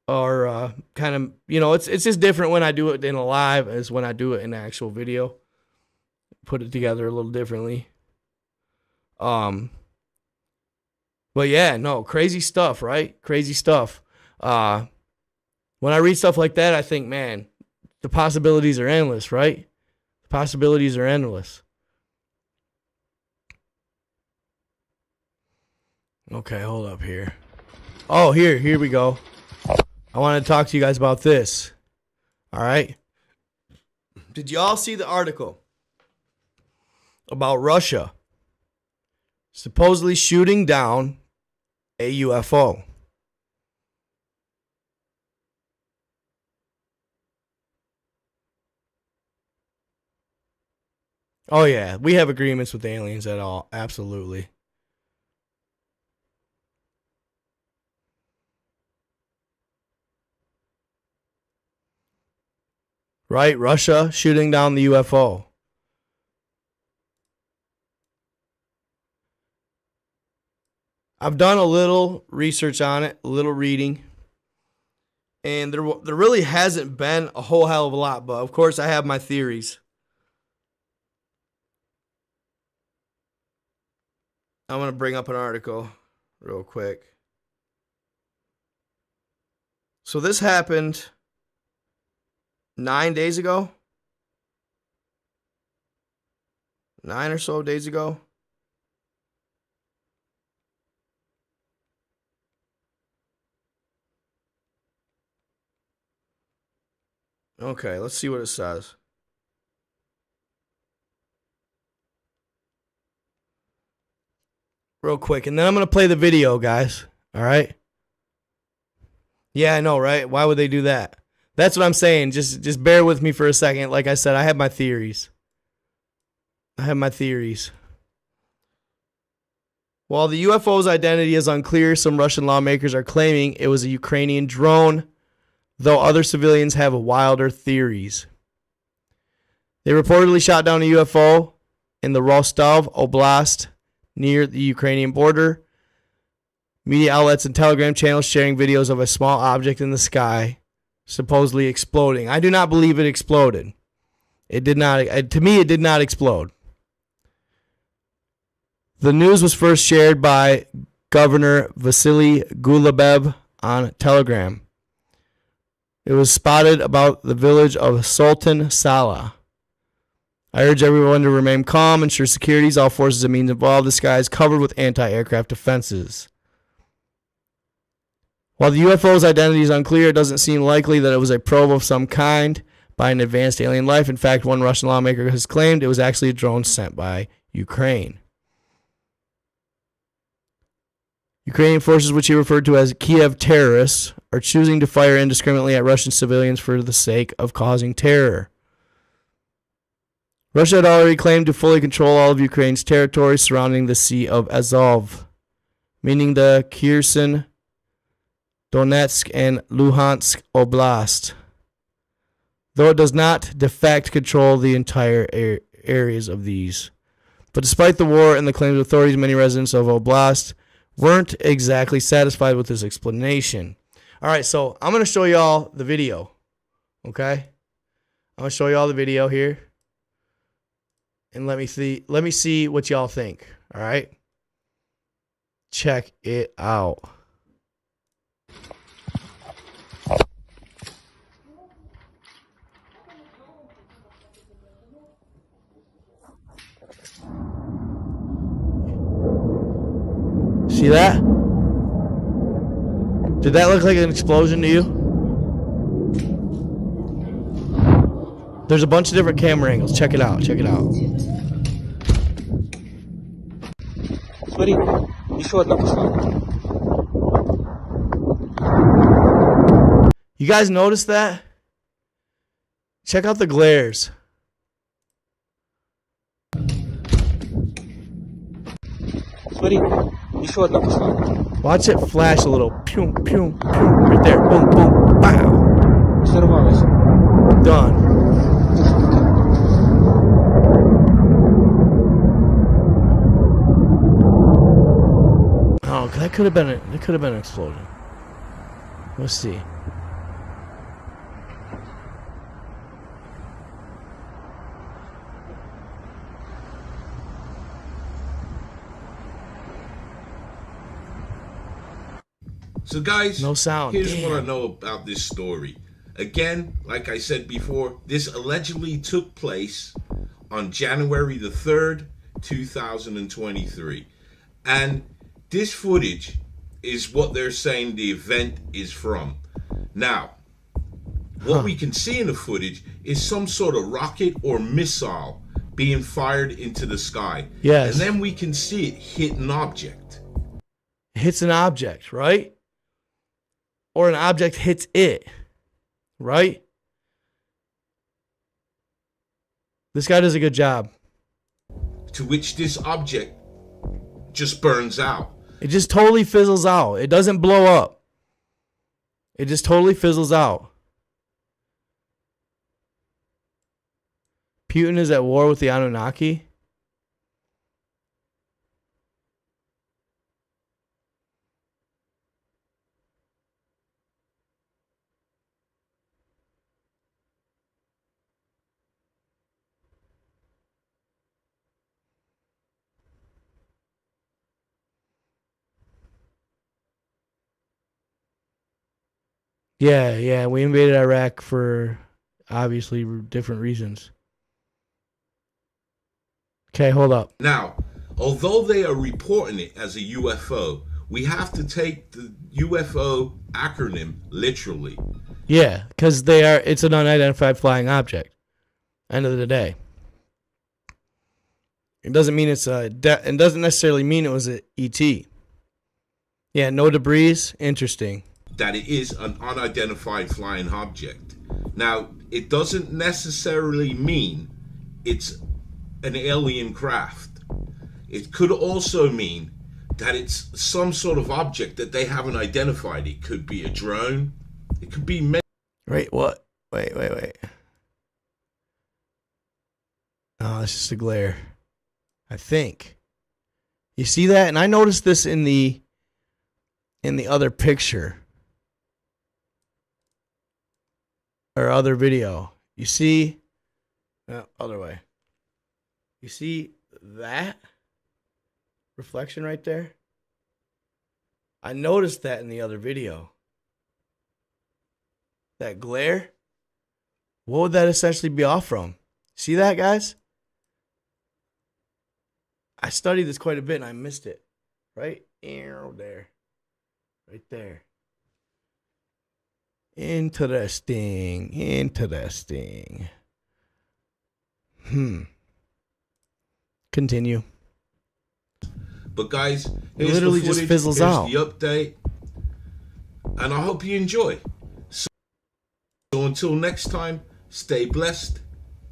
B: Or kind of, it's just different when I do it in a live as when I do it in the actual video. Put it together a little differently. But yeah, no, crazy stuff, right? Crazy stuff. When I read stuff like that, I think, man, the possibilities are endless, right? The possibilities are endless. Okay, hold up here. Oh, here we go. I want to talk to you guys about this. All right. Did y'all see the article about Russia supposedly shooting down a UFO? Oh, yeah. We have agreements with aliens at all. Absolutely. Right? Russia shooting down the UFO. I've done a little research on it, a little reading. And there really hasn't been a whole hell of a lot. But, of course, I have my theories. I'm going to bring up an article real quick. So this happened 9 days ago. 9 or so days ago. Okay, let's see what it says. Real quick, and then I'm going to play the video, guys. All right? Yeah, I know, right? Why would they do that? That's what I'm saying. Just bear with me for a second. Like I said, I have my theories. While the UFO's identity is unclear, some Russian lawmakers are claiming it was a Ukrainian drone, though other civilians have wilder theories. They reportedly shot down a UFO in the Rostov Oblast near the Ukrainian border. Media outlets and Telegram channels sharing videos of a small object in the sky supposedly exploding. I do not believe it exploded. It did not. To me, it did not explode. The news was first shared by Governor Vasily Golubev on Telegram. It was spotted about the village of Sultan Sala. I urge everyone to remain calm, ensure security. All forces and means involved. The sky is covered with anti-aircraft defenses. While the UFO's identity is unclear, it doesn't seem likely that it was a probe of some kind by an advanced alien life. In fact, one Russian lawmaker has claimed it was actually a drone sent by Ukraine. Ukrainian forces, which he referred to as Kiev terrorists, are choosing to fire indiscriminately at Russian civilians for the sake of causing terror. Russia had already claimed to fully control all of Ukraine's territory surrounding the Sea of Azov, meaning the Kherson, Donetsk, and Luhansk Oblast, though it does not de facto control the entire areas of these. But despite the war and the claims of authorities, many residents of Oblast weren't exactly satisfied with this explanation. All right, so I'm going to show y'all the video, okay? I'm going to show y'all the video here. And let me see what y'all think, all right? Check it out. See that? Did that look like an explosion to you? There's a bunch of different camera angles. Check it out. Check it out.
E: Смотри, еще одна пошла.
B: You guys notice that? Check out the glares.
E: Смотри, еще одна пошла.
B: Watch it flash a little. Pew, pew, pew. Right there. Boom, boom. Wow.
E: Взорвалась.
B: Done. Oh, that could have been an explosion. Let's see.
F: So guys,
B: no sound.
F: Here's
B: Damn.
F: what I know about this story. Again, like I said before, this allegedly took place on January the 3rd, 2023. And this footage is what they're saying the event is from. Now, what we can see in the footage is some sort of rocket or missile being fired into the sky.
B: Yes.
F: And then we can see it hit an object.
B: It hits an object, right? Or an object hits it, right? This guy does a good job.
F: To which this object just burns out.
B: It just totally fizzles out. It doesn't blow up. It just totally fizzles out. Putin is at war with the Anunnaki. Yeah, we invaded Iraq for obviously different reasons. Okay, hold up.
F: Now, although they are reporting it as a UFO, we have to take the UFO acronym literally.
B: Yeah, because it's an unidentified flying object. End of the day. It doesn't mean it doesn't necessarily mean it was a ET. Yeah, no debris. Interesting.
F: That it is an unidentified flying object. Now, it doesn't necessarily mean it's an alien craft. It could also mean that it's some sort of object that they haven't identified. It could be a drone. It could be many.
B: Wait, what? Wait. Oh, it's just a glare. I think. You see that? And I noticed this in the other picture. Or other video. You see? No, other way. You see that reflection right there? I noticed that in the other video. That glare? What would that essentially be off from? See that, guys? I studied this quite a bit and I missed it. Right? There. Right there. Interesting. Continue.
F: But guys, here's
B: literally
F: the
B: just
F: footage,
B: fizzles
F: here's
B: out.
F: the update. And I hope you enjoy. So until next time, stay blessed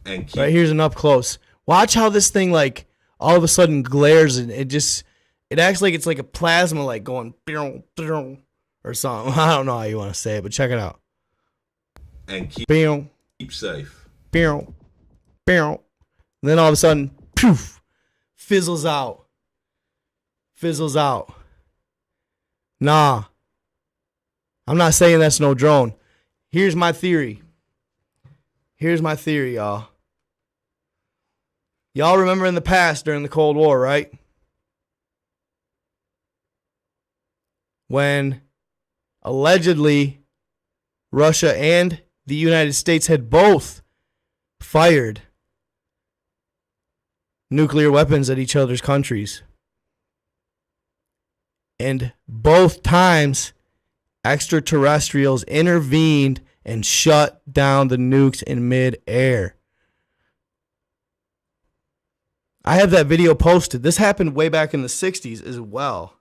F: and keep...
B: Right, here's an up close. Watch how this thing like all of a sudden glares and it acts like it's like a plasma like going or something. I don't know how you want to say it, but check it out.
F: And keep safe.
B: And then all of a sudden, poof, fizzles out. Nah. I'm not saying that's no drone. Here's my theory, y'all. Y'all remember in the past during the Cold War, right? When allegedly Russia and the United States had both fired nuclear weapons at each other's countries. And both times, extraterrestrials intervened and shut down the nukes in mid-air. I have that video posted. This happened way back in the 60s as well.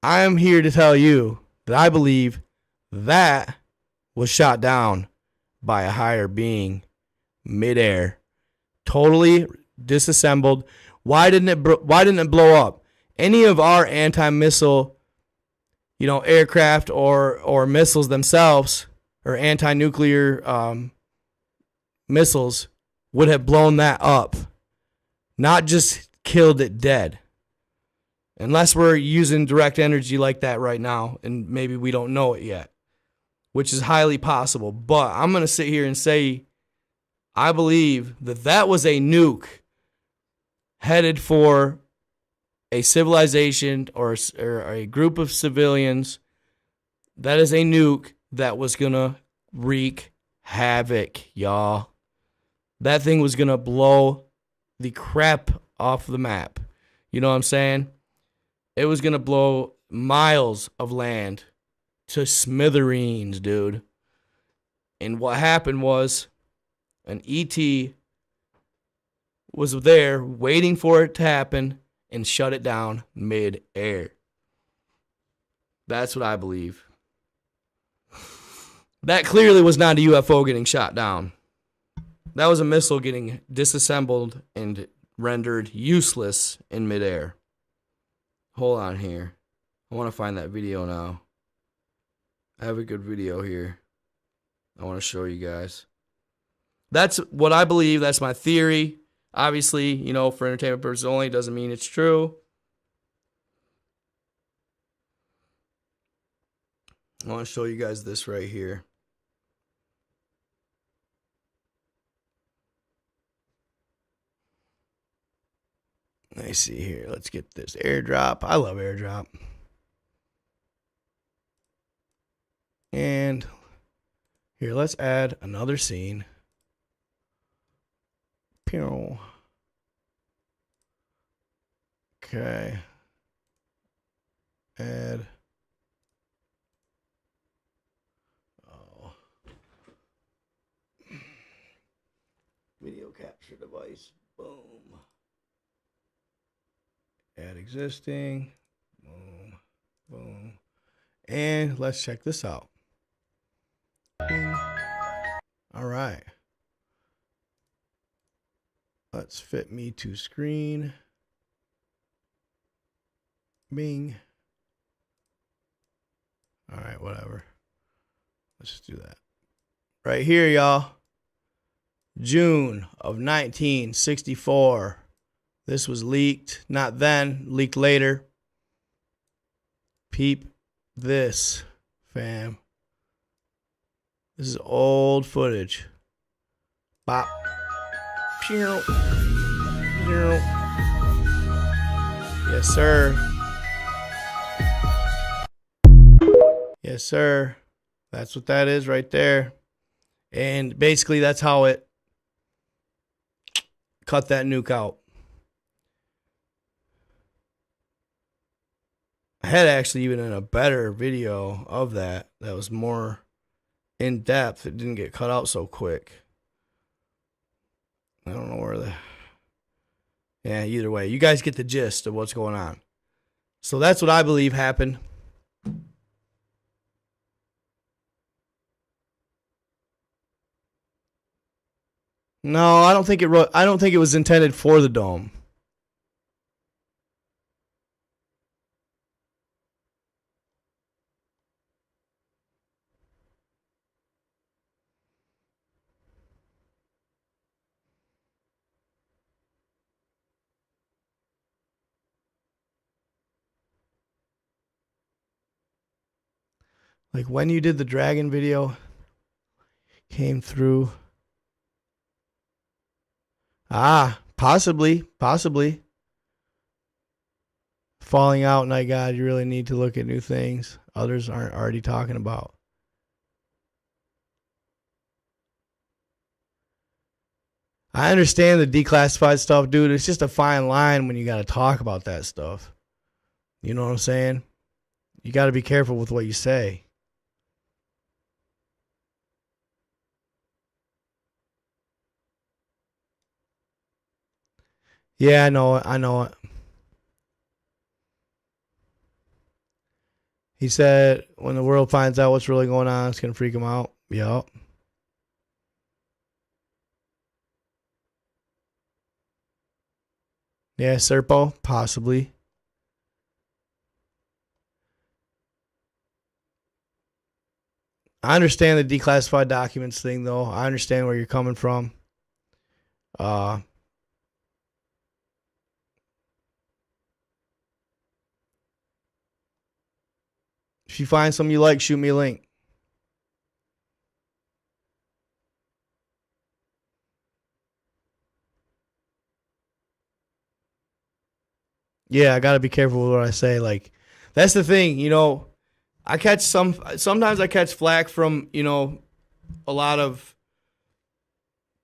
B: I am here to tell you that I believe that was shot down by a higher being mid-air. Totally disassembled. Why didn't it blow up? Any of our anti-missile, aircraft or missiles themselves, or anti-nuclear missiles, would have blown that up, not just killed it dead. Unless we're using direct energy like that right now, and maybe we don't know it yet, which is highly possible. But I'm going to sit here and say I believe that was a nuke headed for a civilization or a group of civilians. That is a nuke that was going to wreak havoc, y'all. That thing was going to blow the crap off the map. You know what I'm saying? It was going to blow miles of land to smithereens, dude. And what happened was an ET was there waiting for it to happen and shut it down mid-air. That's what I believe. That clearly was not a UFO getting shot down. That was a missile getting disassembled and rendered useless in midair. Hold on here. I want to find that video now. I have a good video here I want to show you guys. That's what I believe. That's my theory. Obviously, for entertainment purposes only, doesn't mean it's true. I want to show you guys this right here. Let me see here. Let's get this airdrop. I love airdrop. And here, let's add another scene. Pew. Okay. Add. Oh. Video capture device. Boom. Add existing. Boom. Boom. And let's check this out. Bing. All right. Let's fit me to screen. Bing. All right, whatever. Let's just do that. Right here, y'all. June of 1964. This was leaked. Not then, leaked later. Peep this, fam. This is old footage. Bop. Pew. Pew. Yes, sir. Yes, sir. That's what that is right there. And basically, that's how it cut that nuke out. I had actually even a better video of that was more in depth. It didn't get cut out so quick. I don't know where the... Yeah, either way. You guys get the gist of what's going on. So that's what I believe happened. No, I don't think it was intended for the dome. Like when you did the dragon video, came through. Possibly. Falling out, night God, you really need to look at new things others aren't already talking about. I understand the declassified stuff, dude. It's just a fine line when you got to talk about that stuff. You know what I'm saying? You got to be careful with what you say. Yeah, I know it. I know it. He said when the world finds out what's really going on, it's going to freak him out. Yup. Yeah, Serpo, possibly. I understand the declassified documents thing, though. I understand where you're coming from. If you find something you like, shoot me a link. Yeah, I got to be careful with what I say. Like, that's the thing, you know, sometimes I catch flack from, you know, a lot of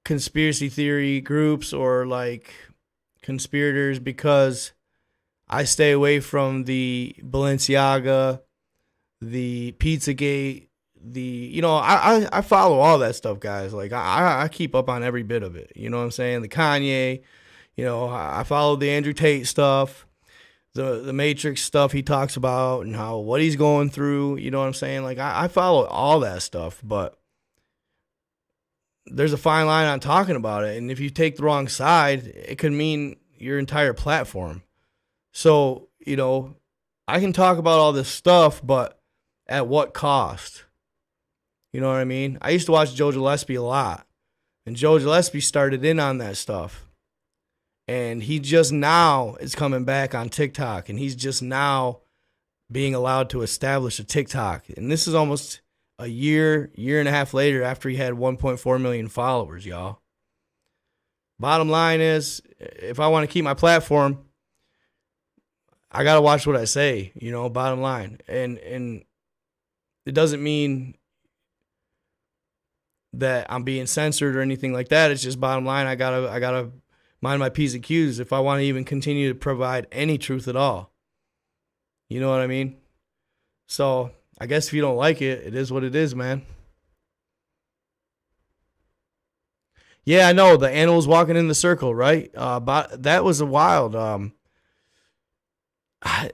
B: conspiracy theory groups or like conspirators because I stay away from the Balenciaga, the Pizzagate, I follow all that stuff, guys. Like I keep up on every bit of it. You know what I'm saying? The Kanye, I follow the Andrew Tate stuff, the Matrix stuff he talks about and what he's going through. You know what I'm saying? Like I follow all that stuff, but there's a fine line on talking about it. And if you take the wrong side, it could mean your entire platform. So, I can talk about all this stuff, but at what cost? You know what I mean? I used to watch Joe Gillespie a lot. And Joe Gillespie started in on that stuff. And he just now is coming back on TikTok. And he's just now being allowed to establish a TikTok. And this is almost a year and a half later after he had 1.4 million followers, y'all. Bottom line is, if I want to keep my platform, I got to watch what I say, bottom line. And it doesn't mean that I'm being censored or anything like that. It's just bottom line. I gotta mind my P's and Q's if I want to even continue to provide any truth at all. You know what I mean? So I guess if you don't like it, it is what it is, man. Yeah, I know the animals walking in the circle, right? But that was a wild. I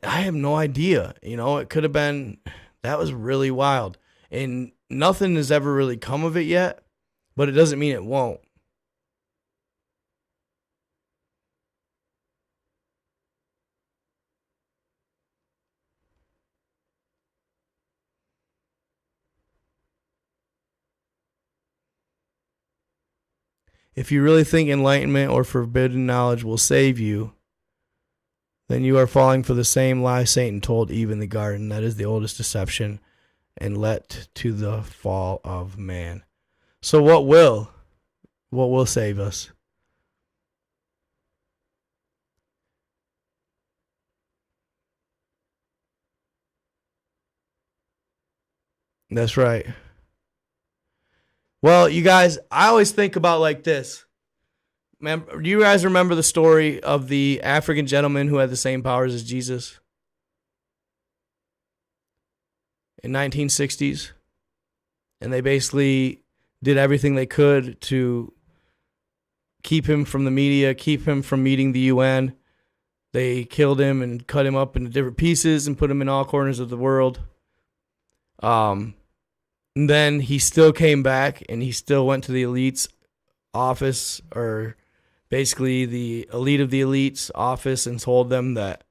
B: have no idea. It could have been. That was really wild, and nothing has ever really come of it yet. But it doesn't mean it won't. If you really think enlightenment or forbidden knowledge will save you, then you are falling for the same lie Satan told Eve in the garden. That is the oldest deception and led to the fall of man. So what will save us? That's right. Well, you guys, I always think about like this. Do you guys remember the story of the African gentleman who had the same powers as Jesus in 1960s? And they basically did everything they could to keep him from the media, keep him from meeting the UN. They killed him and cut him up into different pieces and put him in all corners of the world. And then he still came back and he still went to the elite's office, or basically the elite of the elite's office, and told them that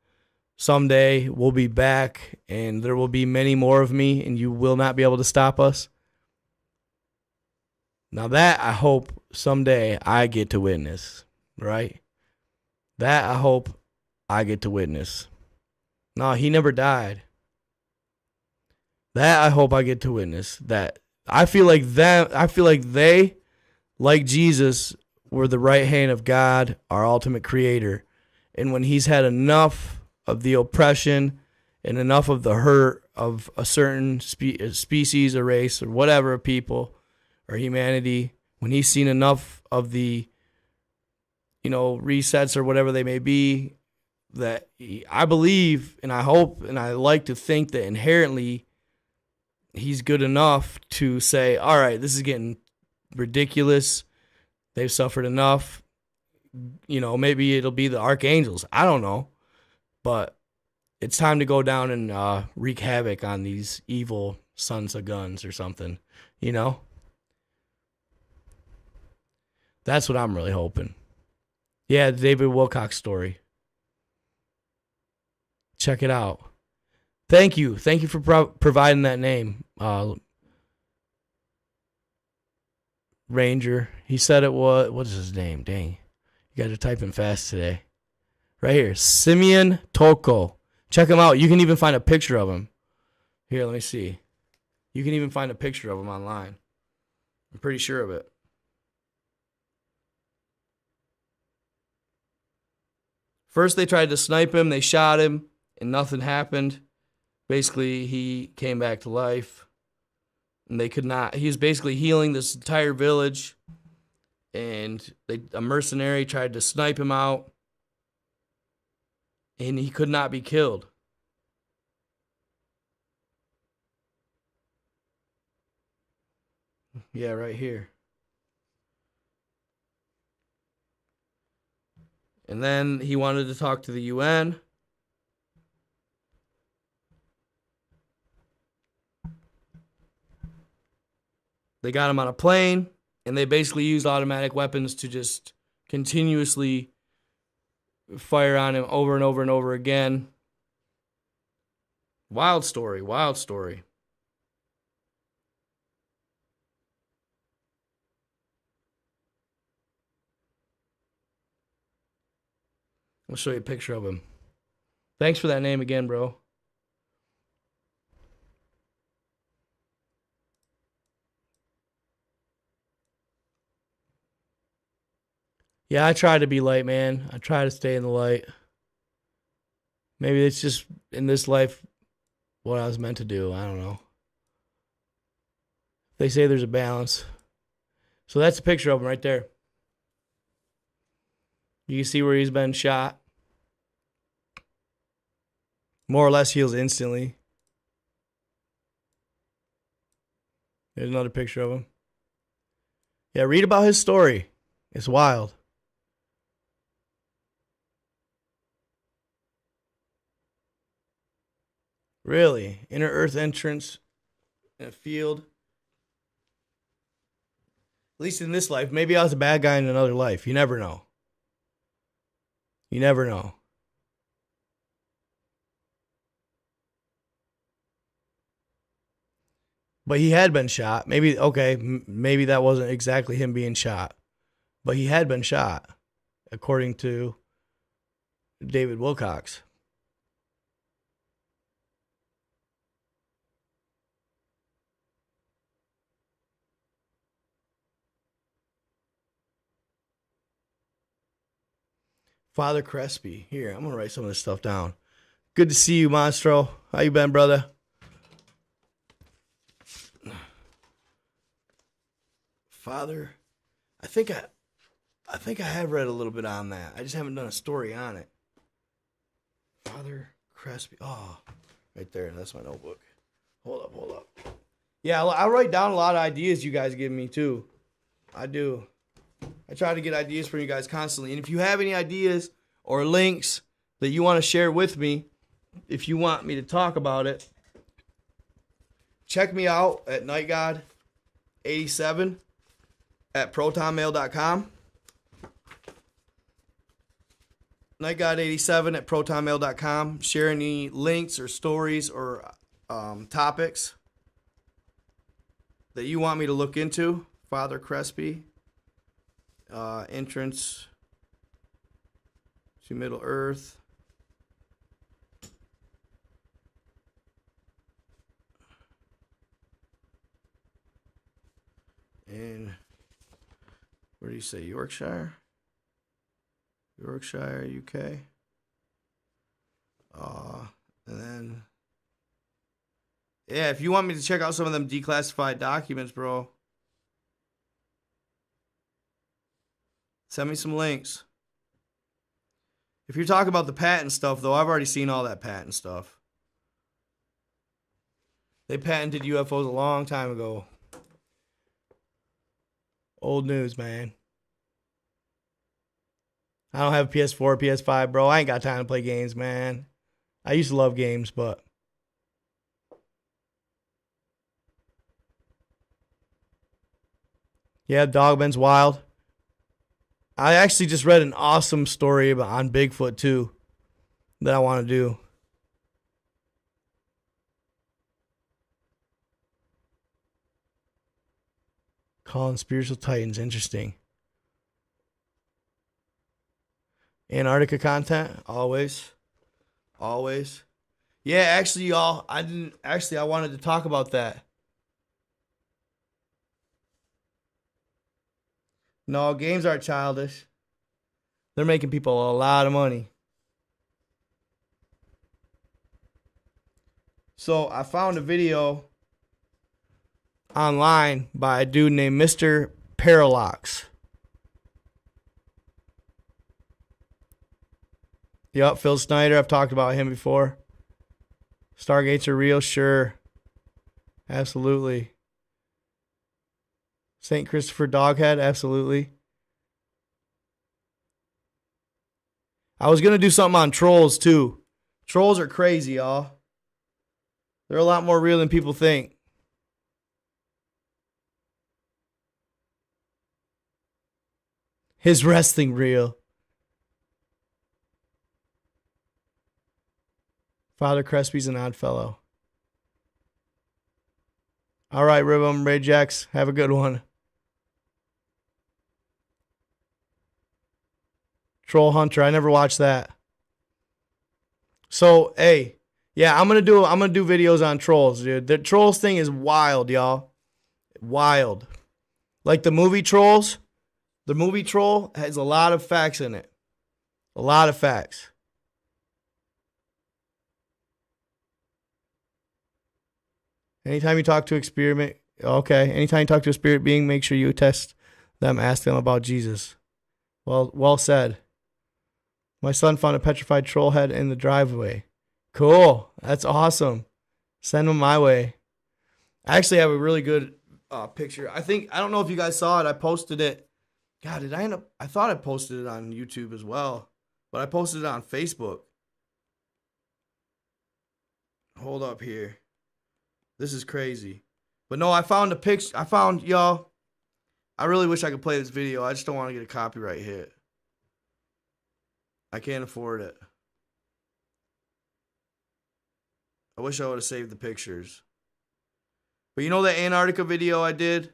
B: someday we'll be back and there will be many more of me and you will not be able to stop us. Now that I hope someday I get to witness, right? That I hope I get to witness. No, he never died. That I hope I get to witness. That I feel like they, like Jesus, were the right hand of God, our ultimate creator. And when he's had enough of the oppression and enough of the hurt of a certain species or race or whatever of people or humanity, when he's seen enough of the resets or whatever they may be, that I believe and I hope and I like to think that inherently he's good enough to say, all right, this is getting ridiculous. They've suffered enough. Maybe it'll be the archangels. I don't know. But it's time to go down and wreak havoc on these evil sons of guns or something, That's what I'm really hoping. Yeah, the David Wilcox story. Check it out. Thank you. Thank you for providing that name, Ranger. He said it was, what is his name? Dang. You got to type in fast today. Right here. Simeon Toko. Check him out. You can even find a picture of him. Here, let me see. You can even find a picture of him online. I'm pretty sure of it. First, they tried to snipe him. They shot him, and nothing happened. Basically, he came back to life, and they could not. He was basically healing this entire village, and a mercenary tried to snipe him out, and he could not be killed. Yeah, right here. And then he wanted to talk to the UN. They got him on a plane, and they basically used automatic weapons to just continuously fire on him over and over and over again. Wild story, wild story. I'll show you a picture of him. Thanks for that name again, bro. Yeah, I try to be light, man. I try to stay in the light. Maybe it's just in this life what I was meant to do. I don't know. They say there's a balance. So that's a picture of him right there. You can see where he's been shot. More or less heals instantly. There's another picture of him. Yeah, read about his story. It's wild. Really? Inner Earth entrance in a field. At least in this life. Maybe I was a bad guy in another life. You never know. You never know. But he had been shot. Maybe, okay, maybe that wasn't exactly him being shot. But he had been shot, according to David Wilcox. Father Crespi. Here, I'm going to write some of this stuff down. Good to see you, Monstro. How you been, brother? Father, I think I have read a little bit on that. I just haven't done a story on it. Father Crespi. Oh, right there. That's my notebook. Hold up. Yeah, I write down a lot of ideas you guys give me, too. I do. I try to get ideas from you guys constantly. And if you have any ideas or links that you want to share with me, if you want me to talk about it, check me out at nightgod87 at protonmail.com. Nightgod87 at protonmail.com. Share any links or stories or topics that you want me to look into. Father Crespi. Entrance to Middle Earth. And where do you say? Yorkshire? Yorkshire, UK. And then, yeah, if you want me to check out some of them declassified documents, bro, send me some links. If you're talking about the patent stuff, though, I've already seen all that patent stuff. They patented UFOs a long time ago. Old news, man. I don't have a PS4, PS5, bro. I ain't got time to play games, man. I used to love games, but... Yeah, Dogman's wild. I actually just read an awesome story on Bigfoot, too, that I want to do. Calling spiritual titans. Interesting. Antarctica content. Always. Always. Yeah, actually, y'all, I wanted to talk about that. No, games aren't childish. They're making people a lot of money. So I found a video online by a dude named Mr. Parallax. Yup, Phil Snyder. I've talked about him before. Stargates are real, sure. Absolutely. St. Christopher Doghead, absolutely. I was going to do something on trolls, too. Trolls are crazy, y'all. They're a lot more real than people think. His wrestling reel. Father Crespi's an odd fellow. All right, Rhythm, Ray Jax, have a good one. Troll Hunter, I never watched that. So, hey, yeah, I'm gonna do videos on trolls, dude. The trolls thing is wild, y'all. Wild. Like the movie Trolls. The movie Troll has a lot of facts in it. A lot of facts. Anytime you talk to experiment, okay. Anytime you talk to a spirit being, make sure you test them, ask them about Jesus. Well said. My son found a petrified troll head in the driveway. Cool. That's awesome. Send them my way. I actually have a really good picture. I don't know if you guys saw it. I posted it. God, did I end up? I thought I posted it on YouTube as well, but I posted it on Facebook. Hold up here. This is crazy. But no, I found a picture. Y'all, I really wish I could play this video. I just don't want to get a copyright hit. I can't afford it. I wish I would have saved the pictures. But you know that Antarctica video I did?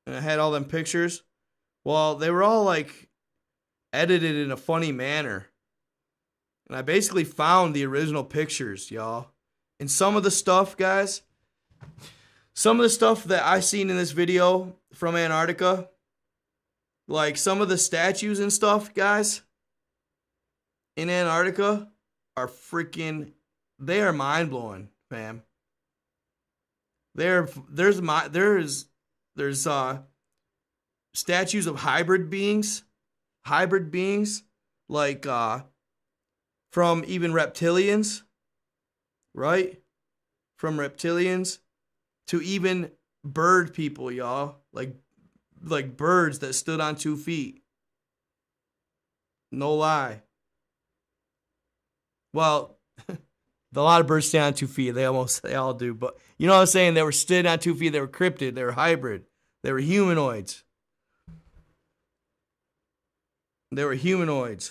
B: And I had all them pictures. Well, they were all like edited in a funny manner. And I basically found the original pictures, y'all. And some of the stuff, guys, some of the stuff that I seen in this video from Antarctica, like some of the statues and stuff, guys, in Antarctica are freaking, they are mind-blowing, fam. There's statues of hybrid beings, like from even reptilians, right? From reptilians to even bird people, y'all, like birds that stood on 2 feet. No lie. Well, a lot of birds stand on 2 feet. They all do. But you know what I'm saying? They were stood on 2 feet. They were cryptid. They were hybrid. They were humanoids. The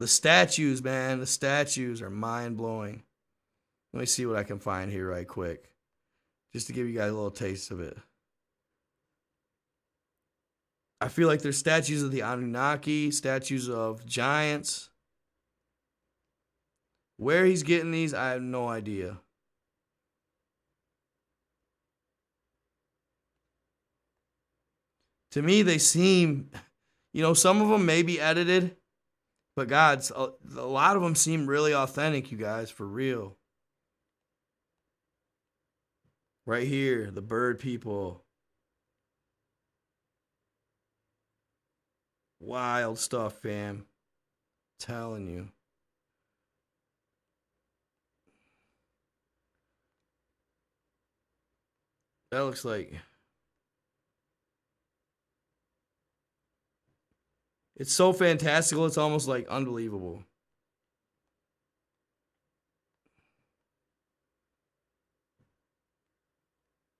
B: statues, man. The statues are mind-blowing. Let me see what I can find here right quick. Just to give you guys a little taste of it. I feel like there's statues of the Anunnaki, statues of giants. Where he's getting these, I have no idea. To me, they seem, some of them may be edited, but God, a lot of them seem really authentic, you guys, for real. Right here, the bird people. Wild stuff, fam. Telling you. That looks like... It's so fantastical, it's almost like unbelievable.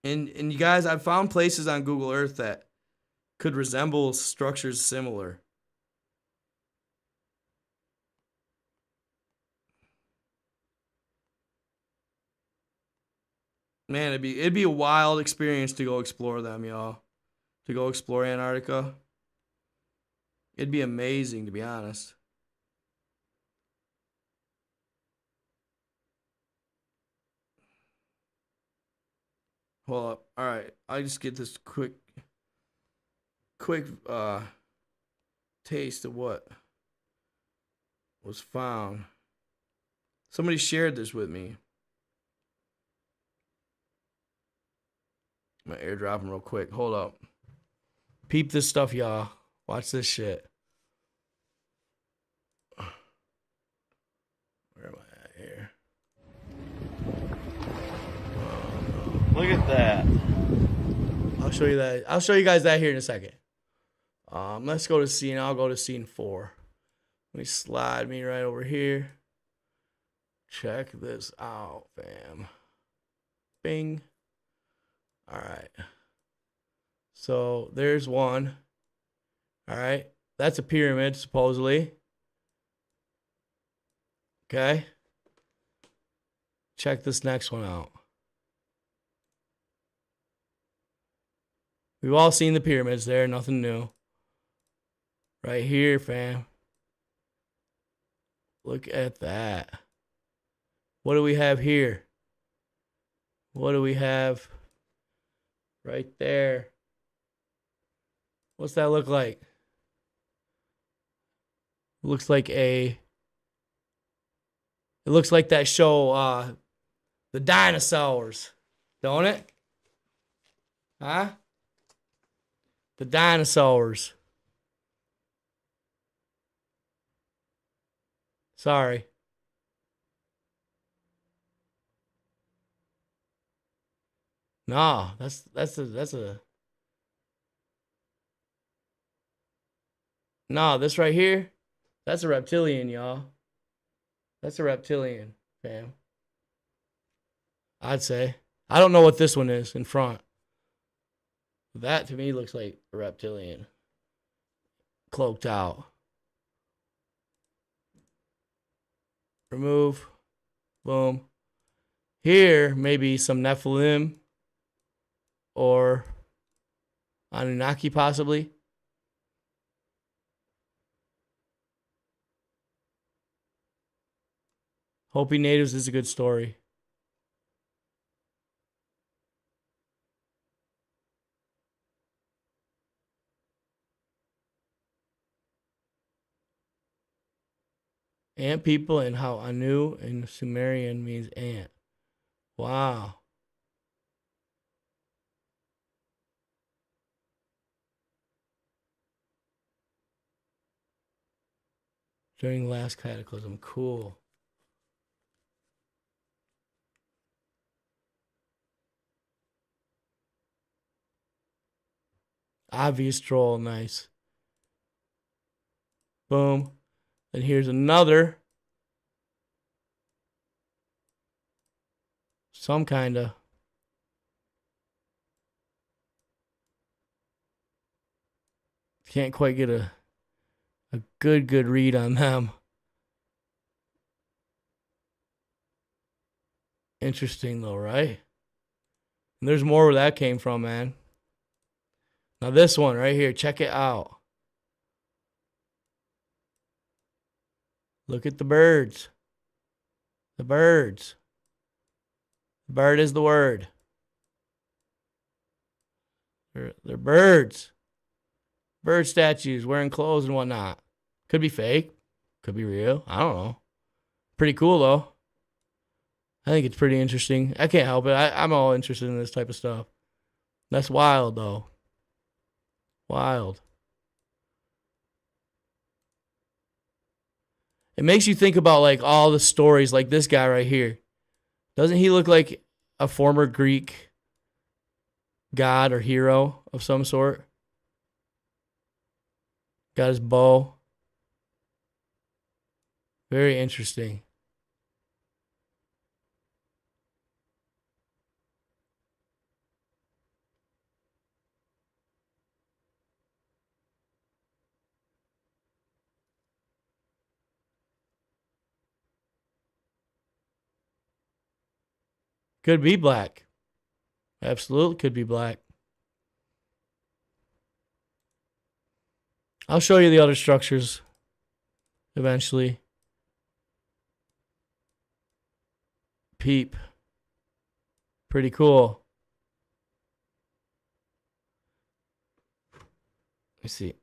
B: And you guys, I've found places on Google Earth that could resemble structures similar. Man, it'd be a wild experience to go explore them, y'all. To go explore Antarctica. It'd be amazing, to be honest. Hold up. All right. I just get this quick taste of what was found. Somebody shared this with me. I'm gonna airdrop them real quick. Hold up. Peep this stuff, y'all. Watch this shit. Where am I at here?
G: Look at that.
B: I'll show you that. I'll show you guys that here in a second. Let's go to scene. I'll go to scene 4. Let me slide me right over here. Check this out, fam. Bing. All right. So there's one. All right. That's a pyramid, supposedly. Okay. Check this next one out. We've all seen the pyramids there. Nothing new. Right here, fam. Look at that. What do we have here? What do we have right there? What's that look like? Looks like it looks like that show, The Dinosaurs, don't it? Huh? The Dinosaurs. Sorry. No, that's a No, this right here, that's a reptilian, y'all. That's a reptilian, fam. I'd say. I don't know what this one is in front. That to me looks like a reptilian. Cloaked out. Remove. Boom. Here, maybe some Nephilim or Anunnaki possibly. Hopi Natives is a good story. Ant people and how Anu in Sumerian means ant. Wow. During the last cataclysm. Cool. Obvious troll. Nice. Boom. And here's another. Some kind of. Can't quite get a good read on them. Interesting though, right? And there's more where that came from, man. Now this one right here, check it out. Look at the birds. The birds. The bird is the word. They're birds. Bird statues wearing clothes and whatnot. Could be fake. Could be real. I don't know. Pretty cool though. I think it's pretty interesting. I can't help it. I'm all interested in this type of stuff. That's wild, though. Wild. It makes you think about like all the stories, like this guy right here. Doesn't he look like a former Greek god or hero of some sort? Got his bow. Very interesting. Could be black. Absolutely could be black. I'll show you the other structures eventually. Peep. Pretty cool. Let me see.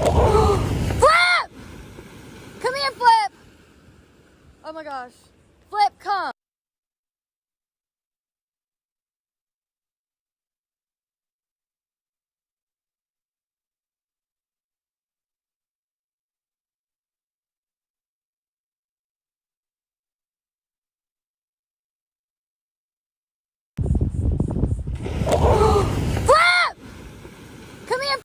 H: Flip! Come here, Flip! Oh my gosh. Flip, come! Flip! Come here!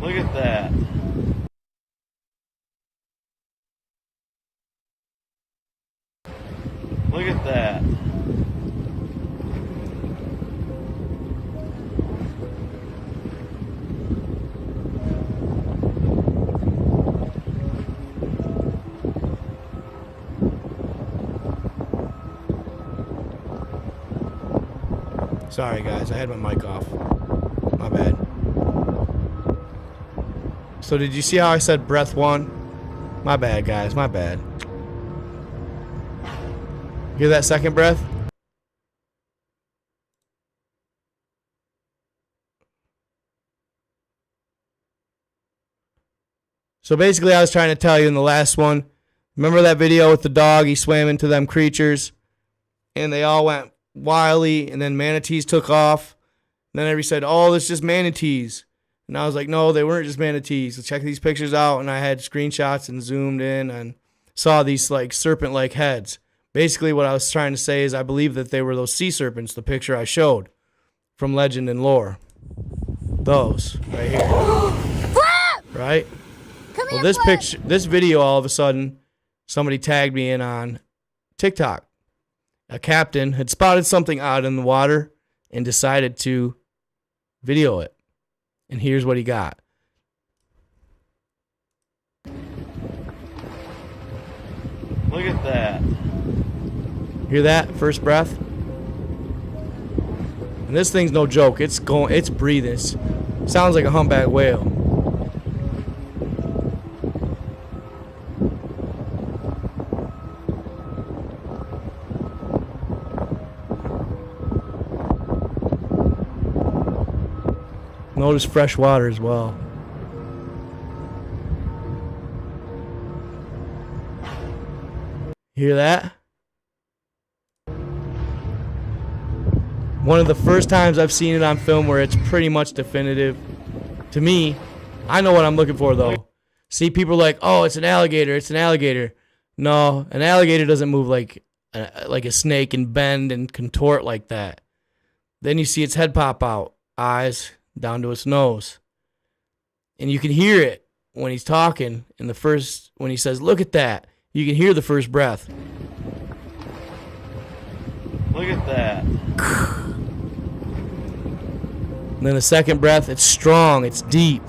G: Look at that. Look at that.
B: Sorry, guys. I had my mic off. My bad. So did you see how I said breath one? My bad, guys. My bad. Hear that second breath? So basically, I was trying to tell you in the last one, remember that video with the dog? He swam into them creatures, and they all went wildly, and then manatees took off. And then everybody said, oh, it's just manatees. And I was like, no, they weren't just manatees. So check these pictures out, and I had screenshots and zoomed in and saw these like serpent-like heads. Basically, what I was trying to say is I believe that they were those sea serpents, the picture I showed from legend and lore. Those right here. Right? Well, this video, all of a sudden, somebody tagged me in on TikTok. A captain had spotted something odd in the water and decided to video it. And here's what he got.
G: Look at that.
B: Hear that? First breath. And this thing's no joke. It's breathing. It sounds like a humpback whale. Notice fresh water as well. Hear that? One of the first times I've seen it on film where it's pretty much definitive. To me, I know what I'm looking for though. See, people are like, oh, it's an alligator, it's an alligator. No, an alligator doesn't move like a snake and bend and contort like that. Then you see its head pop out, eyes down to its nose. And you can hear it when he's talking when he says, look at that. You can hear the first breath.
G: Look at that.
B: And then the second breath, it's strong, it's deep.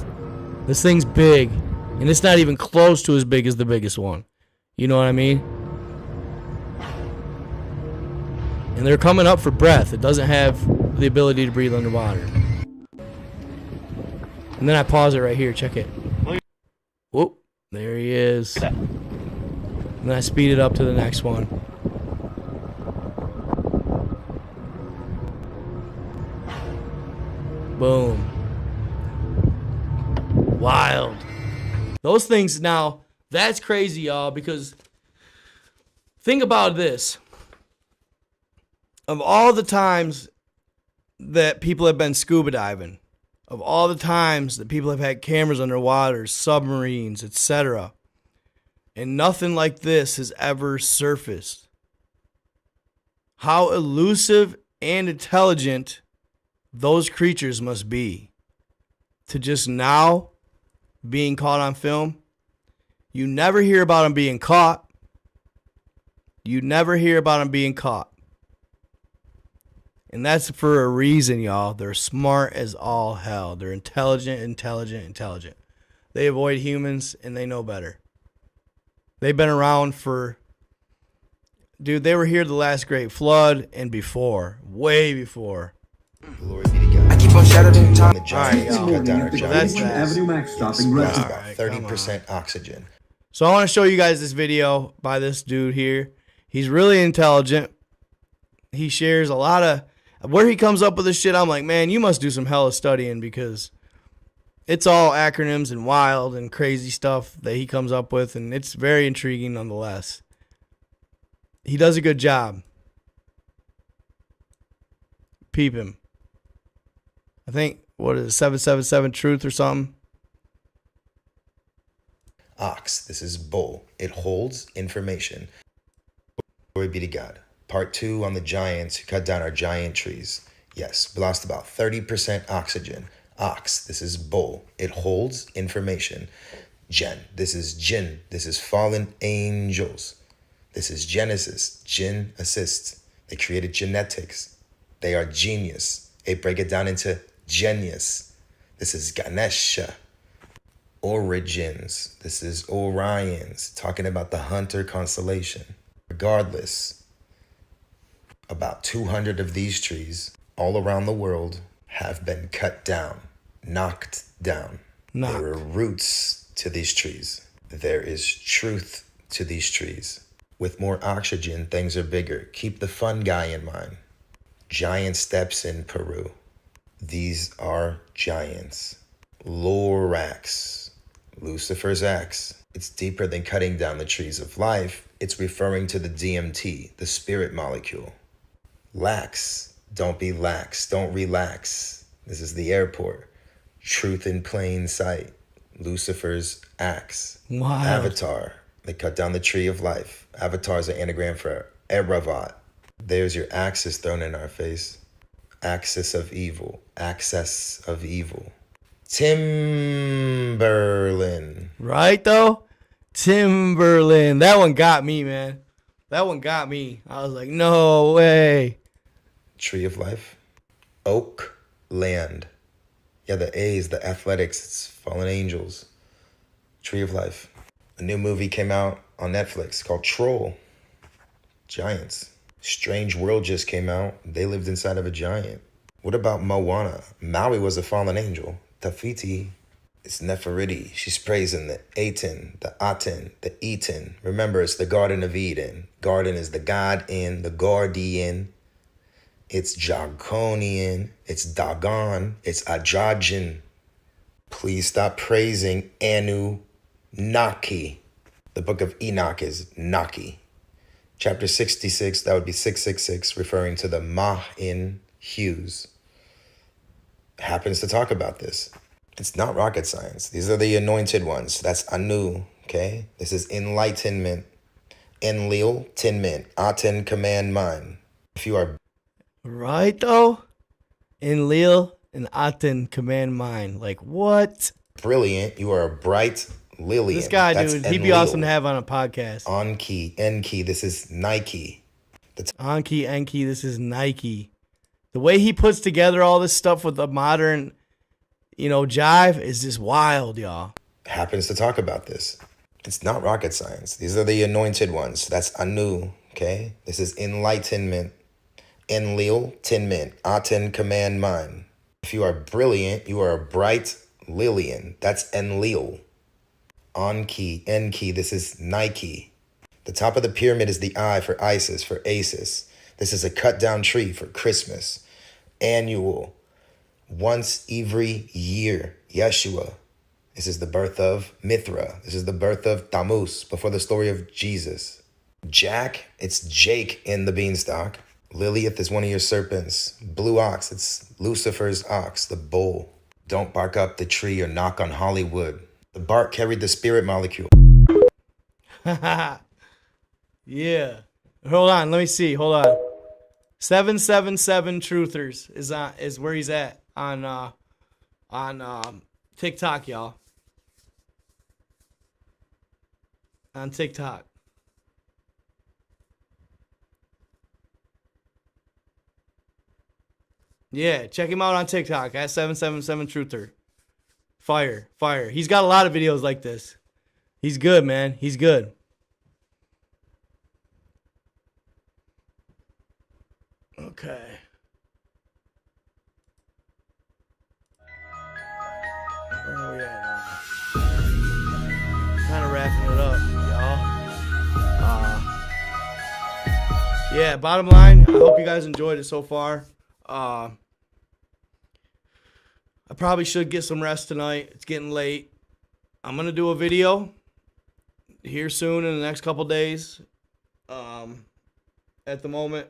B: This thing's big. And it's not even close to as big as the biggest one. You know what I mean? And they're coming up for breath. It doesn't have the ability to breathe underwater. And then I pause it right here. Check it. Whoop. There he is. And then I speed it up to the next one. Boom. Wild. Those things now, that's crazy, y'all, because think about this. Of all the times that people have been scuba diving, of all the times that people have had cameras underwater, submarines, etc., and nothing like this has ever surfaced. How elusive and intelligent those creatures must be to just now being caught on film. You never hear about them being caught. You never hear about them being caught. And that's for a reason, y'all. They're smart as all hell. They're intelligent. They avoid humans and they know better. They've been around for... Dude, they were here the last great flood and before. Way before.
C: Glory be to God. I keep on shouting time.
B: All right, y'all.
D: That's Avenue Max stopping
C: That's
D: right.
C: about 30% oxygen.
B: So I want to show you guys this video by this dude here. He's really intelligent. He shares a lot of... Where he comes up with this shit, I'm like, man, you must do some hella studying because it's all acronyms and wild and crazy stuff that he comes up with, and it's very intriguing nonetheless. He does a good job. Peep him. I think, what is it, 777 Truth or something?
C: Ox, this is bull. It holds information. Glory be to God. Part 2 on the giants who cut down our giant trees. Yes, we lost about 30% oxygen. Ox, this is bull. It holds information. Gen, this is jinn. This is fallen angels. This is Genesis. Jinn assists. They created genetics. They are genius. They break it down into genius. This is Ganesha. Origins. This is Orions. Talking about the Hunter constellation. Regardless, about 200 of these trees all around the world have been cut down, knocked down. There are roots to these trees. There is truth to these trees.
I: With more oxygen, things are bigger. Keep the fun guy in mind. Giant steps in Peru. These are giants. Lorax, Lucifer's axe. It's deeper than cutting down the trees of life. It's referring to the DMT, the spirit molecule. Lax, don't be lax, don't relax. This is the airport. Truth in plain sight, Lucifer's axe.
B: Wow.
I: Avatar, they cut down the tree of life. Avatar is an anagram for Eravat. There's your axis thrown in our face. Axis of evil, access of evil. Timberland.
B: Right, though? Timberland. That one got me, man. That one got me. I was like, no way.
I: Tree of life. Oak land. Yeah, the A's, the athletics, it's fallen angels. Tree of life. A new movie came out on Netflix called Troll. Giants. Strange World just came out. They lived inside of a giant. What about Moana? Maui was a fallen angel. Tafiti is Nefertiti. She's praising the Aten, the Aten, the Eten. Remember, it's the Garden of Eden. Garden is the God in, the guardian. It's Draconian. It's Dagon. It's Adrajan. Please stop praising Anunnaki. The book of Enoch is Naki. Chapter 66, that would be 666, referring to the Ma'in hues. Happens to talk about this. It's not rocket science. These are the anointed ones. That's Anu, okay? This is enlightenment. Enlil, tinment. Aten, command mind. If you are...
B: Right, though? Enlil and Aten, command mind. Like, what?
I: Brilliant. You are a bright Lillian.
B: This guy,
I: that's
B: dude, he'd be
I: Enlil.
B: awesome to have on a podcast.
I: Enki, Enki, this is Nike.
B: Anki, Enki, this is Nike. The way he puts together all this stuff with the modern, jive is just wild, y'all.
I: Happens to talk about this. It's not rocket science. These are the anointed ones. That's Anu, okay? This is enlightenment. Enlil, tinment. Aten, command mind. If you are brilliant, you are a bright Lillian. That's Enlil. Anki, Enki, this is Nike. The top of the pyramid is the I for Isis, for Asis. This is a cut down tree for Christmas. Annual. Once every year. Yeshua. This is the birth of Mithra. This is the birth of Tammuz, before the story of Jesus. Jack, it's Jake in the beanstalk. Lilith is one of your serpents. Blue ox, it's Lucifer's ox, the bull. Don't bark up the tree or knock on Hollywood. The bark carried the spirit molecule.
B: Yeah. Hold on, let me see. Hold on. 777 Truthers is where he's at on TikTok, y'all. On TikTok. Yeah, check him out on TikTok at 777 Truther. Fire. He's got a lot of videos like this. He's good, man. He's good. Okay. Where are we at now? Kind of wrapping it up, y'all. Yeah, bottom line, I hope you guys enjoyed it so far. I probably should get some rest tonight. It's getting late. I'm going to do a video here soon in the next couple days. At the moment,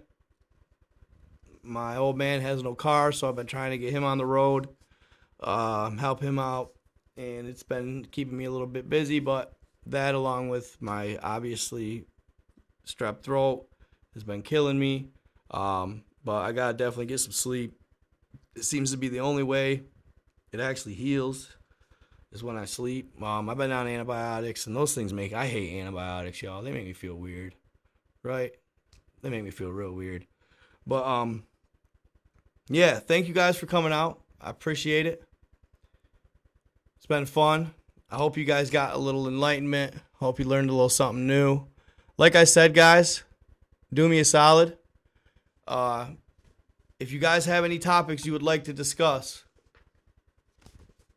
B: my old man has no car, so I've been trying to get him on the road, help him out, and it's been keeping me a little bit busy, but that along with my obviously strep throat has been killing me, but I gotta definitely get some sleep. It seems to be the only way it actually heals is when I sleep. I've been on antibiotics, and those things I hate antibiotics, y'all. They make me feel weird, right? They make me feel real weird. But, yeah, thank you guys for coming out. I appreciate it. It's been fun. I hope you guys got a little enlightenment. Hope you learned a little something new. Like I said, guys, do me a solid. If you guys have any topics you would like to discuss,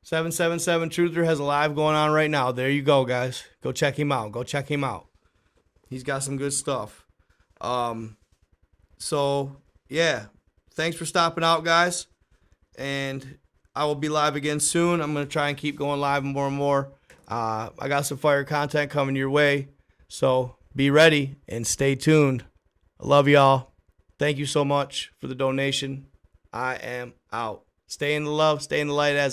B: 777 Truther has a live going on right now. There you go, guys. Go check him out. He's got some good stuff. So, yeah. Thanks for stopping out, guys. And I will be live again soon. I'm going to try and keep going live more and more. I got some fire content coming your way. So be ready and stay tuned. I love y'all. Thank you so much for the donation. I am out. Stay in the love, stay in the light as